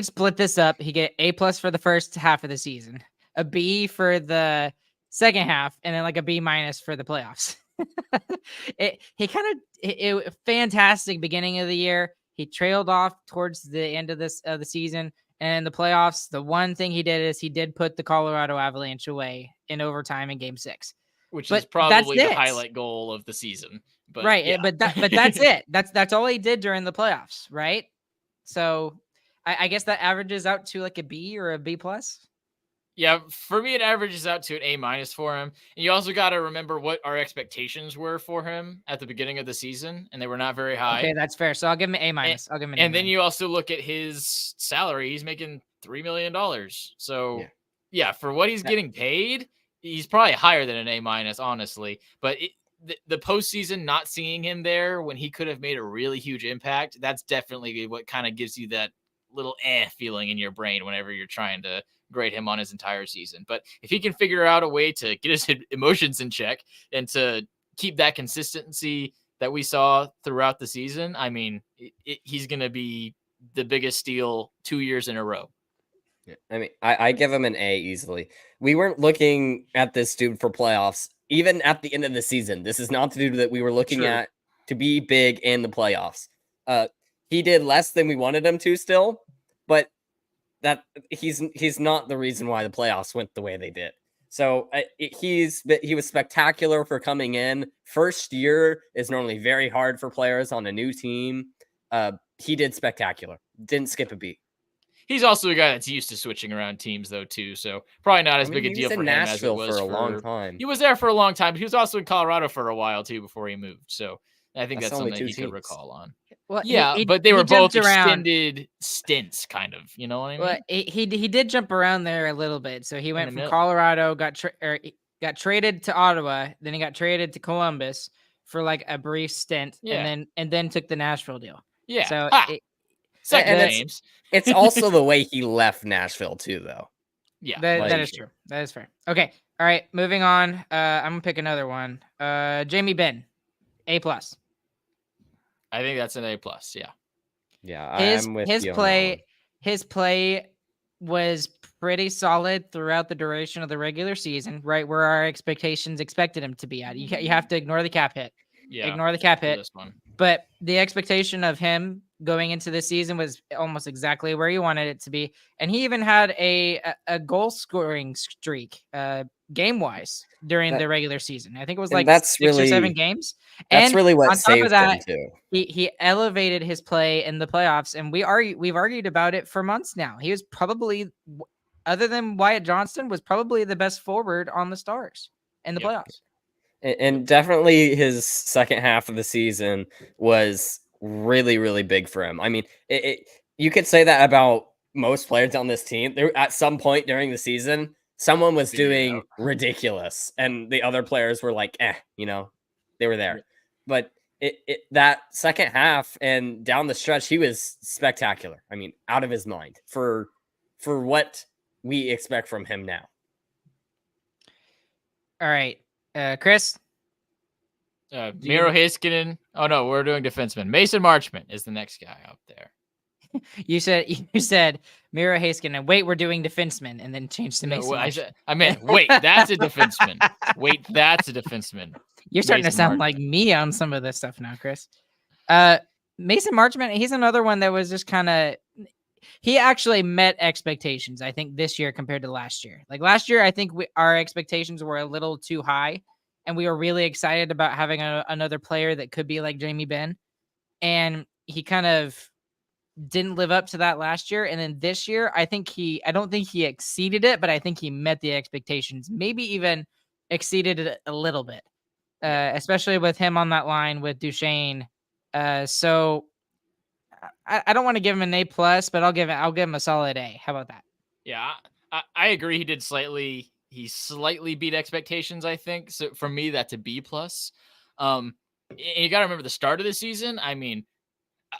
split this up, he get A+ for the first half of the season, a B for the second half, and then like a B- for the playoffs. It fantastic beginning of the year. He trailed off towards the end of the season, and in the playoffs, the one thing he did is he did put the Colorado Avalanche away in overtime in Game 6, which but is that's probably the it. highlight goal of the season. But Right, yeah. but that's it. That's all he did during the playoffs, right? So I guess that averages out to like a B or a B+. Yeah, for me, it averages out to an A- for him. And you also got to remember what our expectations were for him at the beginning of the season, and they were not very high. Okay, that's fair. So I'll give him an A-. I'll give him an And A-. then you also look at his salary. He's making $3 million. So, yeah, for what he's getting paid, he's probably higher than an A-, honestly. But the postseason, not seeing him there when he could have made a really huge impact, that's definitely what kind of gives you that little feeling in your brain whenever you're trying to grade him on his entire season. But if he can figure out a way to get his emotions in check and to keep that consistency that we saw throughout the season, I mean, he's going to be the biggest steal 2 years in a row. I mean, I give him an A easily. We weren't looking at this dude for playoffs, even at the end of the season. This is not the dude that we were looking at to be big in the playoffs. He did less than we wanted him to still, but that he's not the reason why the playoffs went the way they did. So he was spectacular for coming in. First year is normally very hard for players on a new team. He did spectacular. Didn't skip a beat. He's also a guy that's used to switching around teams, though, too. So probably not as big a deal for him as it was for a long time. He was there for a long time, but he was also in Colorado for a while, too, before he moved. So I think that's something that he could recall on. Well, yeah, but they were both extended stints, kind of. You know what I mean? Well, he did jump around there a little bit. So he went from Colorado, got traded to Ottawa, then he got traded to Columbus for like a brief stint, and then took the Nashville deal. Yeah. So it's also the way he left Nashville too, though. Yeah, that is true. That is fair. Okay, all right, moving on. I'm gonna pick another one. Jamie Benn, A+. I think that's an A+. Yeah. Yeah. His play was pretty solid throughout the duration of the regular season, right where our expectations expected him to be at. You have to ignore the cap hit. Yeah. Ignore the cap hit. This one. But the expectation of him going into this season was almost exactly where you wanted it to be. And he even had a goal scoring streak game wise during the regular season. I think it was like 6 or 7 games. That's really what saved him too. He elevated his play in the playoffs, and we've argued about it for months now. He was probably, other than Wyatt Johnston, was probably the best forward on the Stars in the playoffs. And definitely his second half of the season was really, really big for him. I mean, you could say that about most players on this team. There, at some point during the season, someone was doing ridiculous, and the other players were like, they were there. But that second half and down the stretch, he was spectacular. I mean, out of his mind for what we expect from him now. All right. Chris? Miro Heiskanen. Oh, no, we're doing defenseman. Mason Marchment is the next guy up there. You said Miro Heiskanen. Wait, we're doing defenseman, and then changed to Mason. I meant, wait, that's a defenseman. Wait, that's a defenseman. You're starting to sound like me on some of this stuff now, Chris. Mason Marchment, he's another one that was just kind of... He actually met expectations, I think, this year compared to last year. Like last year, I think our expectations were a little too high, and we were really excited about having another player that could be like Jamie Benn. And he kind of didn't live up to that last year. And then this year, I don't think he exceeded it, but I think he met the expectations, maybe even exceeded it a little bit, especially with him on that line with Duchesne. So I don't want to give him an A+, but I'll give him a solid A. How about that? Yeah, I agree. He slightly beat expectations, I think. So for me, that's a B+. And you got to remember the start of the season. I mean,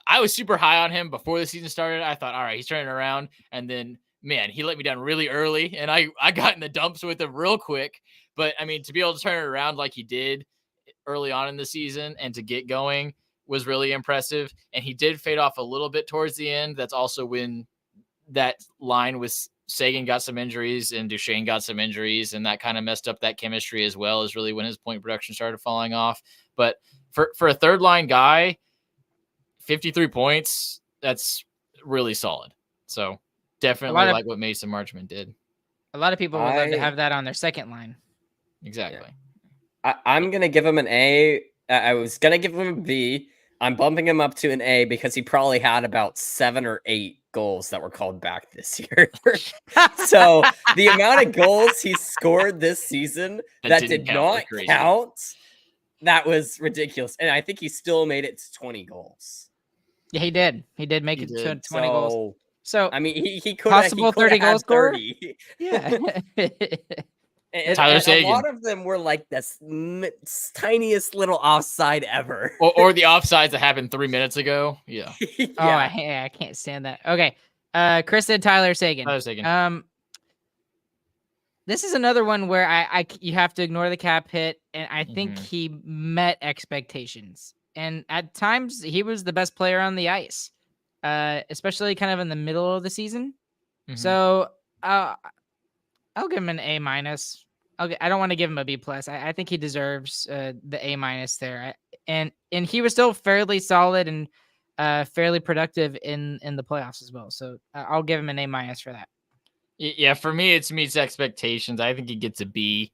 I was super high on him before the season started. I thought, all right, he's turning around. And then, man, he let me down really early. And I got in the dumps with him real quick. But, I mean, to be able to turn it around like he did early on in the season and to get going was really impressive. And he did fade off a little bit towards the end. That's also when that line was Sagan got some injuries and Duchesne got some injuries, and that kind of messed up that chemistry as well, is really when his point production started falling off. But for a third line guy, 53 points, that's really solid. So definitely like what Mason Marchment did. A lot of people would love to have that on their second line. Exactly. I'm going to give him an A. I was going to give him a B. I'm bumping him up to an A because he probably had about 7 or 8 goals that were called back this year. So the amount of goals he scored this season that did not count, that was ridiculous. And I think he still made it to 20 goals. Yeah, he did. He did make it to 20 goals. So I mean, he could possible 30 goal scorer. Yeah. Tyler Sagan. A lot of them were like this tiniest little offside ever. Or the offsides that happened 3 minutes ago. Yeah. Yeah. Oh, I can't stand that. Okay. Chris said Tyler Sagan. Tyler Sagan. This is another one where you have to ignore the cap hit, and I think he met expectations. And at times, he was the best player on the ice, especially kind of in the middle of the season. So I'll give him an A minus. I don't want to give him a B plus. I think he deserves the A minus there. And he was still fairly solid and fairly productive in the playoffs as well. So I'll give him an A minus for that. Yeah, for me, it meets expectations. I think he gets a B.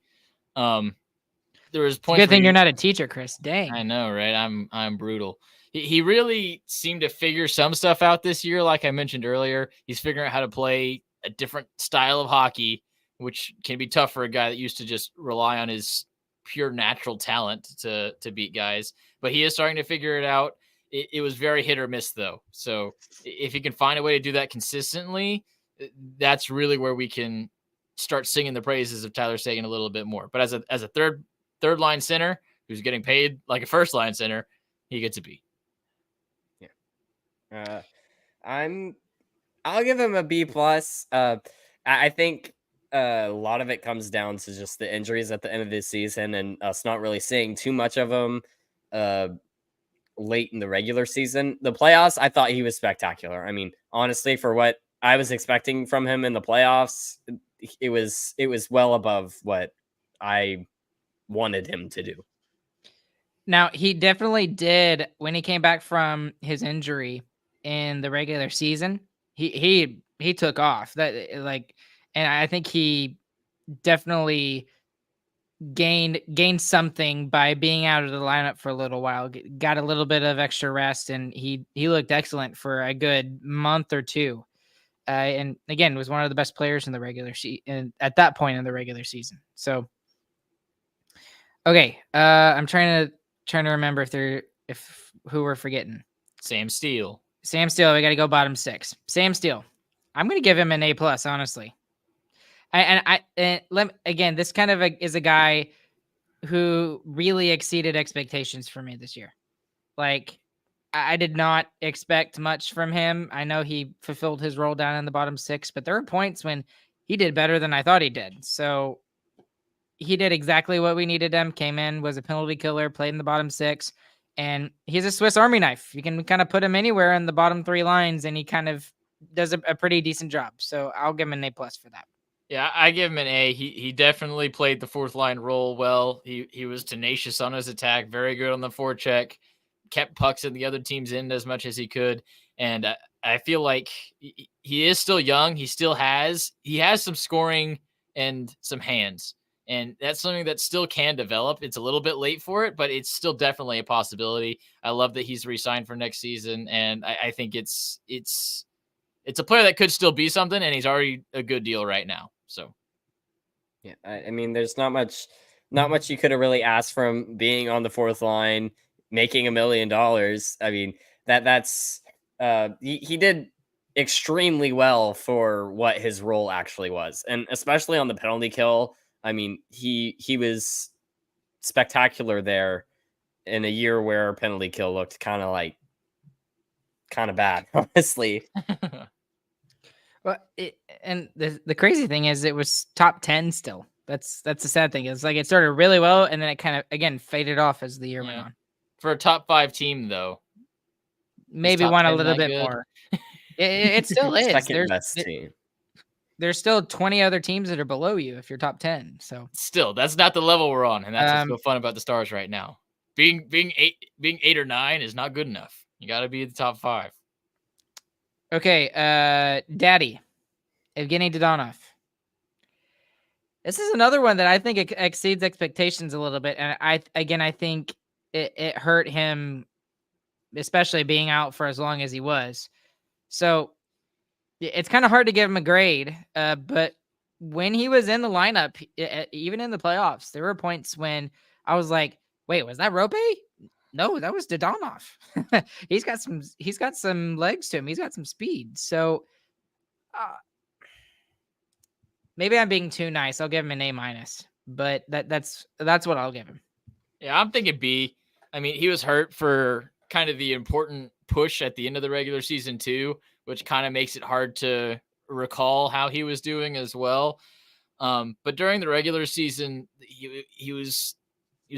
There was points. Good thing you're not a teacher, Chris. Dang. I know, right? I'm brutal. He really seemed to figure some stuff out this year. Like I mentioned earlier, he's figuring out how to play a different style of hockey, which can be tough for a guy that used to just rely on his pure natural talent to beat guys. But he is starting to figure it out. It was very hit or miss, though. So if he can find a way to do that consistently, that's really where we can start singing the praises of Tyler Sagan a little bit more. But as a third line center who's getting paid like a first line center, he gets a B. Yeah. I'll give him a B plus. I think a lot of it comes down to just the injuries at the end of this season and us not really seeing too much of them late in the regular season. The playoffs, I thought he was spectacular. I mean, honestly, for what I was expecting from him in the playoffs, it was well above what I wanted him to do. Now, he definitely did when he came back from his injury in the regular season. He took off. And I think he definitely gained something by being out of the lineup for a little while. Got a little bit of extra rest, and he looked excellent for a good month or two. And again, was one of the best players in the regular season at that point in the regular season. So, okay, I'm trying to remember if who we're forgetting. Sam Steele. We got to go bottom 6. Sam Steele. I'm going to give him an A plus, honestly. Again, this kind of is a guy who really exceeded expectations for me this year. Like, I did not expect much from him. I know he fulfilled his role down in the bottom 6, but there were points when he did better than I thought he did. So he did exactly what we needed him. Came in, was a penalty killer, played in the bottom 6, and he's a Swiss Army knife. You can kind of put him anywhere in the bottom 3 lines, and he kind of does a pretty decent job. So I'll give him an A plus for that. Yeah, I give him an A. He definitely played the fourth line role well. He was tenacious on his attack, very good on the forecheck, kept pucks in the other team's end as much as he could. And I feel like he is still young. He has some scoring and some hands. And that's something that still can develop. It's a little bit late for it, but it's still definitely a possibility. I love that he's re-signed for next season. And I think it's a player that could still be something, and he's already a good deal right now. So, yeah, I mean, there's not much you could have really asked from being on the fourth line, making $1 million. I mean, that's he did extremely well for what his role actually was, and especially on the penalty kill. I mean, he was spectacular there in a year where penalty kill looked kind of bad, honestly. Well, and the crazy thing is it was top 10 still. That's the sad thing. It's like it started really well, and then it kind of, again, faded off as the year went on. For a top 5 team, though. Maybe want a little bit more. It still is. Second best team. there's still 20 other teams that are below you if you're top 10. So Still, that's not the level we're on, and that's what's so fun about the Stars right now. Being 8 or 9 is not good enough. You got to be in the top 5. Okay, Daddy, Evgeny Dodonov. This is another one that I think exceeds expectations a little bit, and I think it hurt him, especially being out for as long as he was. So it's kind of hard to give him a grade, but when he was in the lineup, even in the playoffs, there were points when I was like, "Wait, was that Rope? No, that was Dodonov. He's got some legs to him. He's got some speed." So maybe I'm being too nice. I'll give him an A-, but that's what I'll give him. Yeah, I'm thinking B. I mean, he was hurt for kind of the important push at the end of the regular season too, which kind of makes it hard to recall how he was doing as well. But during the regular season, he was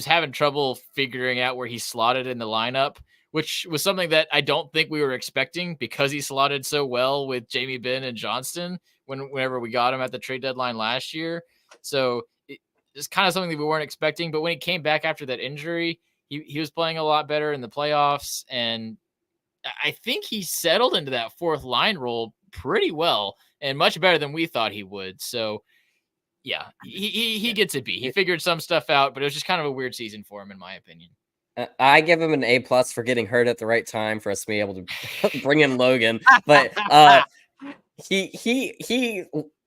having trouble figuring out where he slotted in the lineup, which was something that I don't think we were expecting because he slotted so well with Jamie Benn and Johnston whenever we got him at the trade deadline last year. So it's kind of something that we weren't expecting. But when he came back after that injury, he was playing a lot better in the playoffs, and I think he settled into that fourth line role pretty well and much better than we thought he would. So yeah, he gets a B. He figured some stuff out, but it was just kind of a weird season for him, in my opinion. I give him an A+ for getting hurt at the right time for us to be able to bring in Logan. But he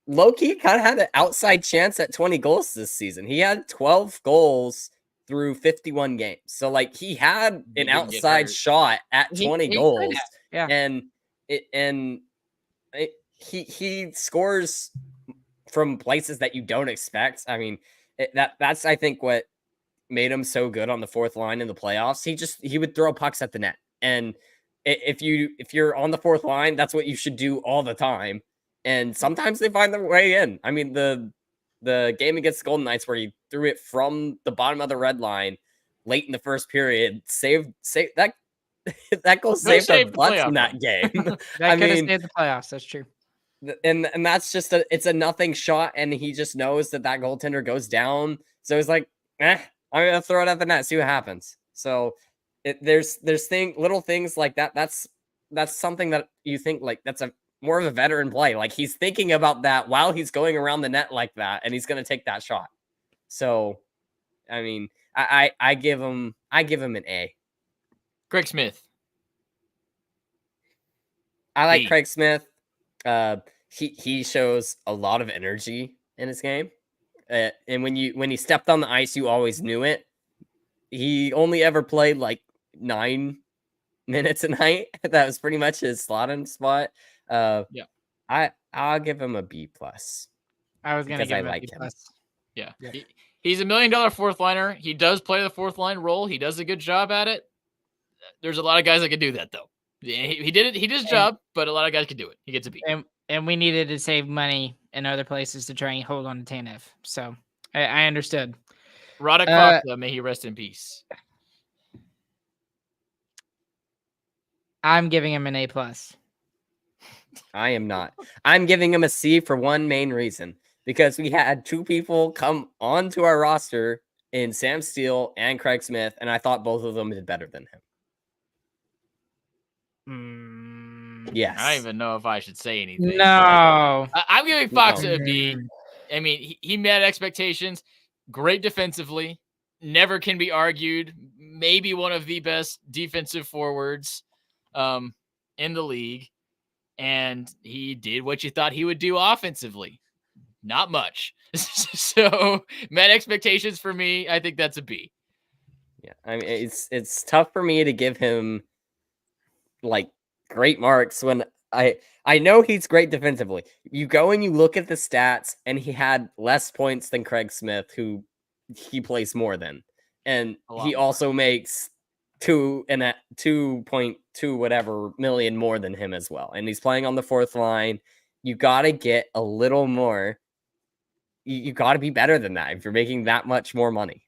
low-key kind of had an outside chance at 20 goals this season. He had 12 goals through 51 games. So like he had an outside shot at 20 goals. Yeah. And he scores from places that you don't expect. I mean, that's I think what made him so good on the fourth line in the playoffs. He would throw pucks at the net. And if you're on the fourth line, that's what you should do all the time. And sometimes they find their way in. I mean, the game against the Golden Knights where he threw it from the bottom of the red line late in the first period, saved that that goal saved our butts in that game. That could have saved the playoffs. That's true. And that's just it's a nothing shot, and he just knows that goaltender goes down. So he's like, I'm gonna throw it at the net, see what happens. So there's little things like that. That's something that you think like that's more of a veteran play. Like he's thinking about that while he's going around the net like that, and he's gonna take that shot. So, I mean, I give him an A. Craig Smith. I like Craig Smith. He shows a lot of energy in his game, and when he stepped on the ice, you always knew it. He only ever played like 9 minutes a night. That was pretty much his slot-in spot. Yeah, I'll give him a B+. I was gonna give him a B+. Yeah. He's $1 million fourth liner. He does play the fourth line role. He does a good job at it. There's a lot of guys that can do that though. He did it. He did his job, but a lot of guys could do it. He gets a B. And we needed to save money in other places to try and hold on to Tanev. So I understood. Radek Faksa, may he rest in peace. I'm giving him an A+. I am not. I'm giving him a C for one main reason. Because we had 2 people come onto our roster in Sam Steele and Craig Smith, and I thought both of them did better than him. Yes. I don't even know if I should say anything. No. I'm giving Faksa a B. I mean, he met expectations. Great defensively. Never can be argued. Maybe one of the best defensive forwards in the league. And he did what you thought he would do offensively. Not much. So met expectations for me. I think that's a B. Yeah, I mean it's tough for me to give him like great marks when I know he's great defensively. You go and you look at the stats, and he had less points than Craig Smith, who he plays more than, and he also makes 2.2 whatever million more than him as well, and he's playing on the fourth line. You got to get a little more. You got to be better than that if you're making that much more money.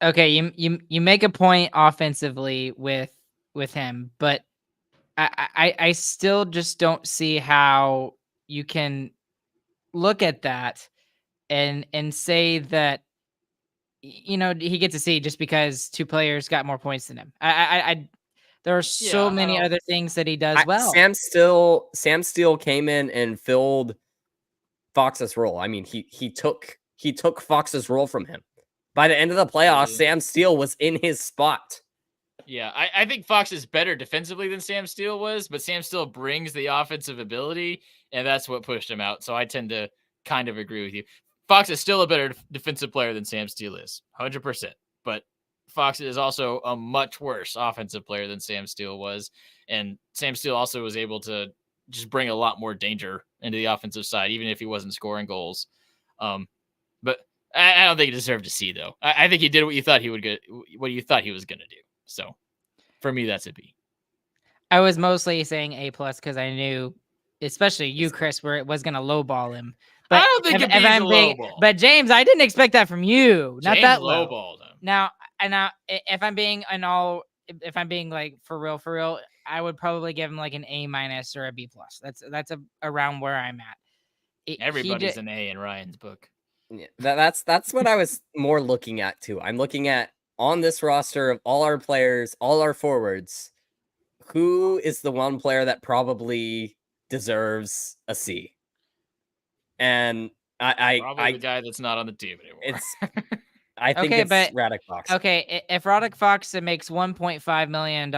Okay, you make a point offensively with him, but I still just don't see how you can look at that and say that he gets a C just because two players got more points than him. There are so many other things that he does well. Sam Steele came in and filled Fox's role. I mean, he took Fox's role from him. By the end of the playoffs, Sam Steele was in his spot. Yeah, I think Fox is better defensively than Sam Steele was, but Sam Steele brings the offensive ability, and that's what pushed him out. So I tend to kind of agree with you. Fox is still a better defensive player than Sam Steele is, 100%. But Fox is also a much worse offensive player than Sam Steele was, and Sam Steele also was able to just bring a lot more danger into the offensive side, even if he wasn't scoring goals. But I don't think he deserved to see though. I think he did what you thought he would get, what you thought he was going to do. So for me, that's a B. I was mostly saying A+ because I knew, especially you, Chris, where it was going to lowball him. But I don't think if I'm being, but James, I didn't expect that from you. Not that low. Lowballed him. Now, if I'm being like for real, I would probably give him like an A- or a B+. That's around where I'm at. Everybody's an A in Ryan's book. Yeah, that's what I was more looking at too. I'm looking at on this roster of all our players, all our forwards, who is the one player that probably deserves a C? And probably the guy that's not on the team anymore. I think it's Radek Fox. Okay, if Radek Fox makes $1.5 million,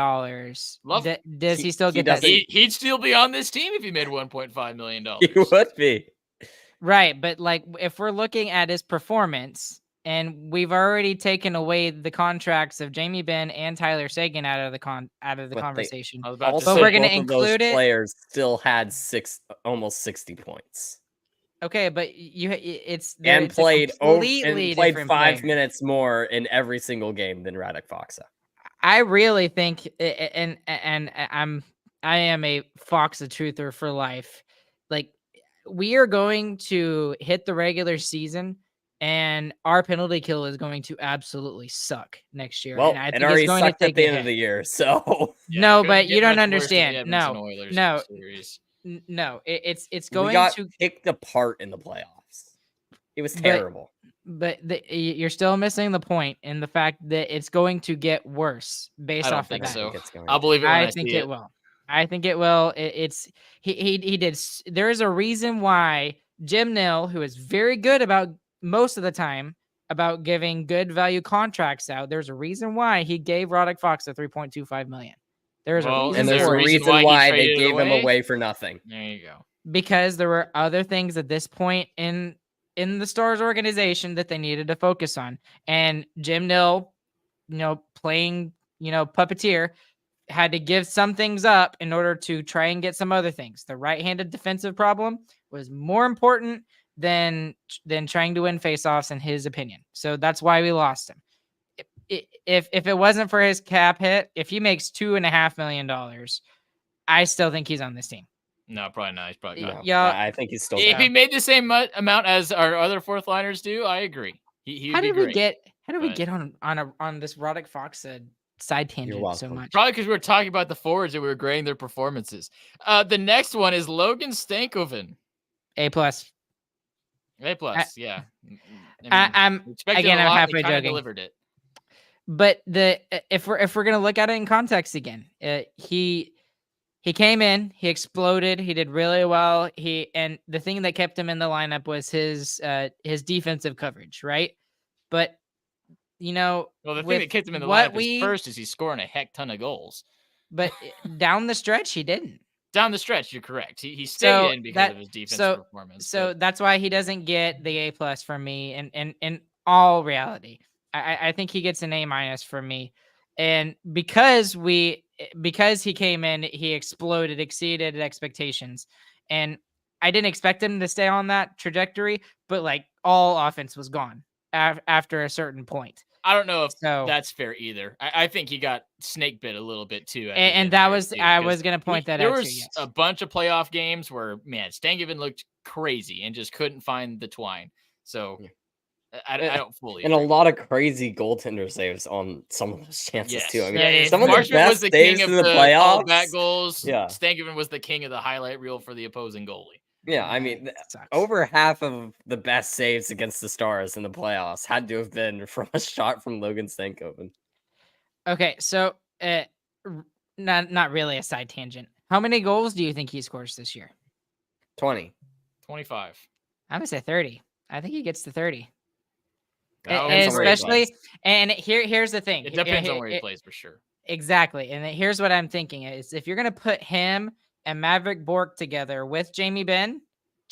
does he still get that? He'd still be on this team if he made $1.5 million. He would be. Right, but like if we're looking at his performance, and we've already taken away the contracts of Jamie Benn and Tyler Seguin out of the conversation, but we're going to include it. Players still had almost 60 points. Okay, but played 5 player. minutes more in every single game than Radek Fox. I really think, and I am a Fox a truther for life. Like, we are going to hit the regular season, and our penalty kill is going to absolutely suck next year. Well, and I think it already it's going sucked to at the end of the year. So no, but you don't understand. No, it's going to picked apart in the playoffs. It was terrible. But you're still missing the point in the fact that it's going to get worse based off of that. So. I'll believe it when I think see it will. I think it will. He did. There is a reason why Jim Nill, who is very good about most of the time about giving good value contracts out, there's a reason why he gave Radek Fox a $3.25 million. There's a reason why they gave him away for nothing. There you go. Because there were other things at this point in the Stars organization that they needed to focus on, and Jim Nill, playing puppeteer, had to give some things up in order to try and get some other things. The right-handed defensive problem was more important than trying to win faceoffs, in his opinion. So that's why we lost him. If it wasn't for his cap hit, if he makes $2.5 million, I still think he's on this team. No, probably not. He's probably not. Yeah, I think he's still. If he made the same amount as our other fourth liners do, I agree. How did we get on this Radek Fox side tangent so much? Probably because we were talking about the forwards and we were grading their performances. The next one is Logan Stankoven. A+. Yeah. I'm halfway joking. Delivered it. But if we're gonna look at it in context again, he came in, he exploded, he did really well. And the thing that kept him in the lineup was his defensive coverage, right? But the thing that kept him in the lineup first is he's scoring a heck ton of goals. But down the stretch, he didn't. Down the stretch, you're correct. He stayed in because of his defensive performance. So that's why he doesn't get the A+ from me. And in all reality, I think he gets an A- from me. And because he came in, he exploded, exceeded expectations. And I didn't expect him to stay on that trajectory, but like all offense was gone after a certain point. I don't know if that's fair either. I think he got snake bit a little bit too. And that was, I was going to point that out. There was a bunch of playoff games where, man, Stankoven looked crazy and just couldn't find the twine. So I don't fully agree. And a lot of crazy goaltender saves on some of those chances too. I mean, some of Marchment the best was the saves king in of the playoffs. Back goals. Yeah. Stankoven was the king of the highlight reel for the opposing goalie. Yeah, I mean, sucks. over half of the best saves against the Stars in the playoffs had to have been from a shot from Logan Stankoven. Okay, so not really a side tangent. How many goals do you think he scores this year? 20. 25. I'm gonna say 30. I think he gets to 30. That would And be great. especially, and here's the thing. It depends on where he plays for sure. Exactly. And here's what I'm thinking is if you're gonna put him and Maverick Bork together with Jamie Benn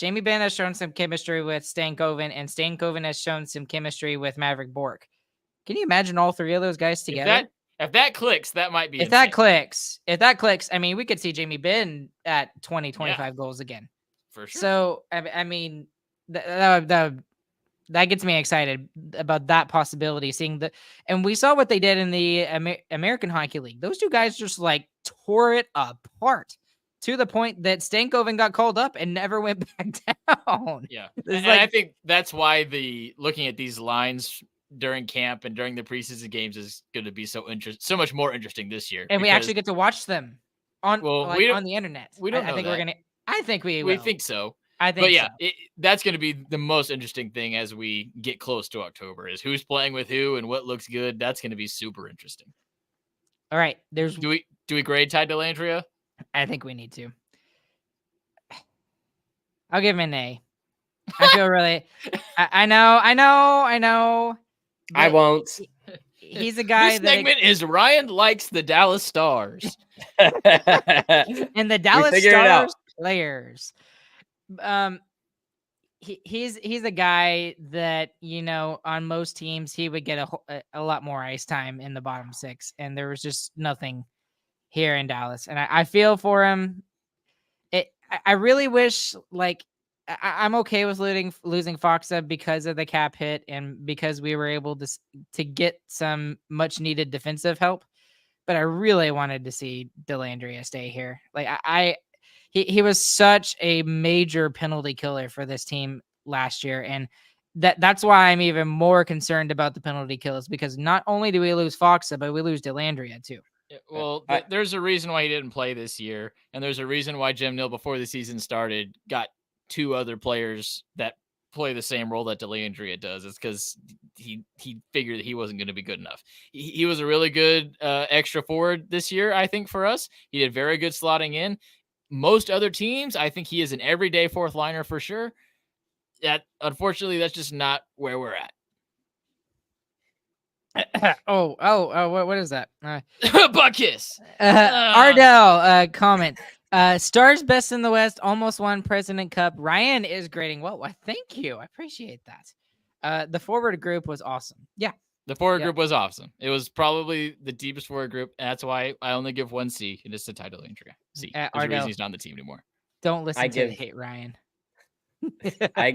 has shown some chemistry with Stankoven, and Stankoven has shown some chemistry with Maverick Bork. Can you imagine all three of those guys together? If that clicks, that might be if insane. that clicks, I mean, we could see Jamie Benn at 20, 25 goals again. For sure. So, I mean, that gets me excited about that possibility. And we saw what they did in the American Hockey League. Those two guys just like tore it apart to the point that Stankoven got called up and never went back down. Yeah. And I think that's why looking at these lines during camp and during the preseason games is going to be so much more interesting this year. And we actually get to watch them on the internet. We don't know. I think we will. We think so. I think so. That's going to be the most interesting thing as we get close to October is who's playing with who and what looks good. That's going to be super interesting. All right. Do we grade Ty Dellandrea? I think we need to. I'll give him an A. I feel really. I know. I won't. He's a guy. This segment is Ryan likes the Dallas Stars and the Dallas Stars players. He's a guy that on most teams he would get a lot more ice time in the bottom six, and there was just nothing here in Dallas, and I feel for him. I really wish I'm okay with losing Foxa because of the cap hit and because we were able to get some much needed defensive help, but I really wanted to see Dellandrea stay here. He was such a major penalty killer for this team last year. And that's why I'm even more concerned about the penalty kills, because not only do we lose Foxa, but we lose Dellandrea too. Yeah, well, there's a reason why he didn't play this year. And there's a reason why Jim Nill, before the season started, got two other players that play the same role that Dellandrea does. It's because he figured that he wasn't going to be good enough. He was a really good extra forward this year, I think, for us. He did very good slotting in. Most other teams, I think he is an everyday fourth liner for sure. Unfortunately, that's just not where we're at. What is that? Butt kiss. Ardell comment. Stars best in the West, almost won President Cup. Ryan is grading well. Why, thank you. I appreciate that. The forward group was awesome. Yeah. The forward group was awesome. It was probably the deepest forward group. And that's why I only give one C. And it's the Ty Dellandrea. C. There's a reason he's not on the team anymore. Don't listen to the hate, Ryan. I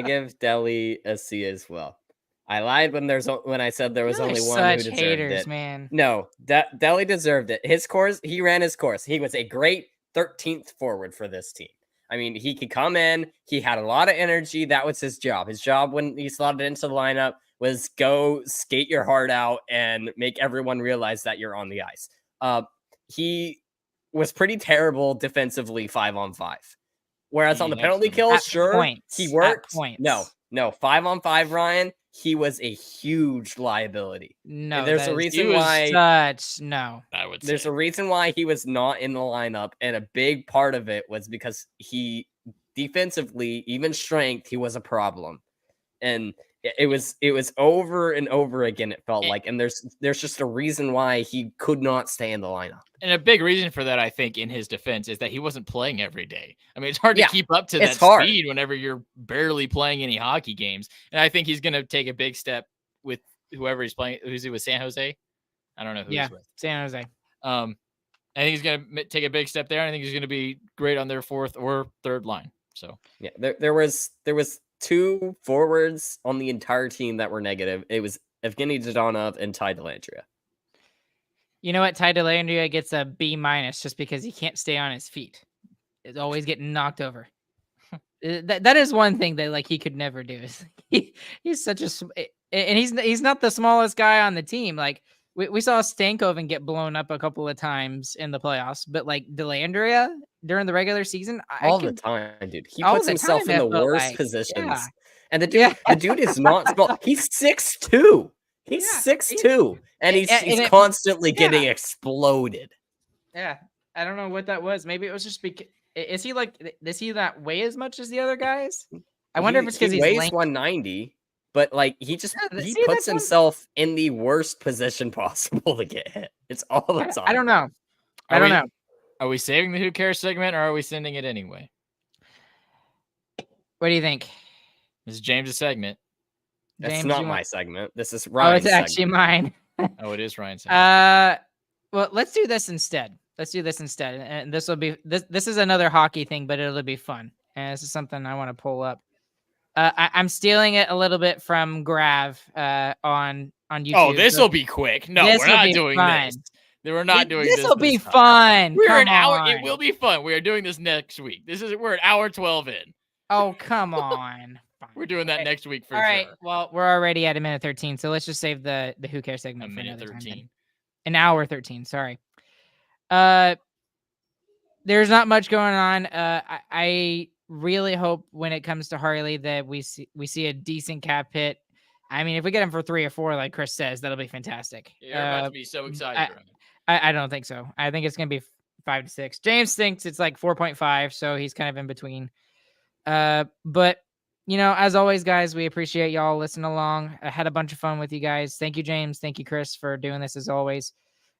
give Deli a C as well. I lied when I said there was only one who deserved haters, it. Man. No, Deli deserved it. His course, he ran his course. He was a great 13th forward for this team. I mean, he could come in. He had a lot of energy. That was his job. His job when he slotted into the lineup was go skate your heart out and make everyone realize that you're on the ice. He was pretty terrible defensively 5-on-5. Whereas on the penalty kills, he worked. No, 5-on-5, Ryan, he was a huge liability. No, there's a reason why. There's a reason why he was not in the lineup, and a big part of it was because he defensively, even strength, he was a problem, and it was over and over again. It felt like, and there's just a reason why he could not stay in the lineup. And a big reason for that, I think, in his defense, is that he wasn't playing every day. I mean, it's hard to keep up to that speed whenever you're barely playing any hockey games. And I think he's going to take a big step with whoever he's playing. Who's he with? San Jose? I don't know who he's with. San Jose. I think he's going to take a big step there. I think he's going to be great on their fourth or third line. So yeah, there was two forwards on the entire team that were negative. It was Evgeny Dodonov and Ty Dellandrea. You know what? Ty Dellandrea gets a B- just because he can't stay on his feet. It's always getting knocked over. That is one thing that he could never do. Is he's such a, and he's not the smallest guy on the team. Like we saw Stankoven get blown up a couple of times in the playoffs, but Dellandrea, during the regular season. All the time, dude. He all puts the himself time, in it the felt worst like. positions. Yeah. And the Yeah. dude is not small. He's 6'2". He's Yeah, 6'2", and he's and it constantly yeah. getting exploded. Yeah, I don't know what that was. Maybe it was just because is he like does he not weigh as much as the other guys? I wonder if it's because he he's weighs lanky. 190, but like he See, puts that's one. himself in the worst position possible to get hit. It's all the time. I don't know. I don't know. Are we saving the Who Cares segment or are we sending it anyway? What do you think? This is James' segment. That's James, not you my want... segment. This is Oh, Ryan's it's actually segment. mine. Oh, it is Ryan's segment. Well, let's do this instead. And this will be this is another hockey thing, but it'll be fun. And this is something I want to pull up. I'm stealing it a little bit from Grav on YouTube. Oh, this will be quick. No, we're not doing this. We're not doing this. This will be fun. We're an hour. It will be fun. We are doing this next week. We're an hour 12 in. Oh, come on. Fine. We're doing that next week for sure. All right. Well, we're already at a minute 13, so let's just save the Who Cares segment for minute another 13. time. An hour 13. Sorry. There's not much going on. I really hope when it comes to Harley that we see a decent cap hit. I mean, if we get him for 3 or 4, like Chris says, that'll be fantastic. You're about to be so excited. I don't think so. I think it's going to be 5 to 6. James thinks it's like 4.5, so he's kind of in between. But as always, guys, we appreciate y'all listening along. I had a bunch of fun with you guys. Thank you, James. Thank you, Chris, for doing this as always.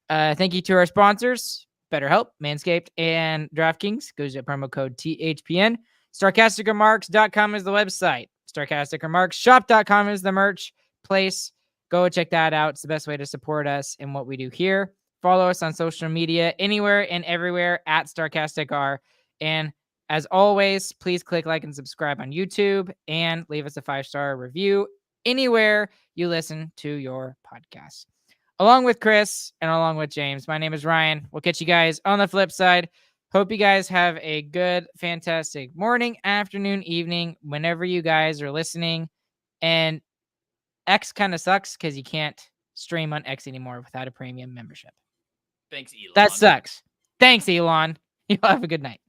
Thank you to our sponsors, BetterHelp, Manscaped, and DraftKings. Goes to promo code THPN. SarcasticRemarks.com is the website. SarcasticRemarksShop.com is the merch place. Go check that out. It's the best way to support us and what we do here. Follow us on social media anywhere and everywhere at StarcasticR. And as always, please click like and subscribe on YouTube and leave us a 5-star review anywhere you listen to your podcast. Along with Chris and along with James, my name is Ryan. We'll catch you guys on the flip side. Hope you guys have a good, fantastic morning, afternoon, evening, whenever you guys are listening. And X kind of sucks because you can't stream on X anymore without a premium membership. Thanks, Elon. That sucks. Thanks, Elon. You'll have a good night.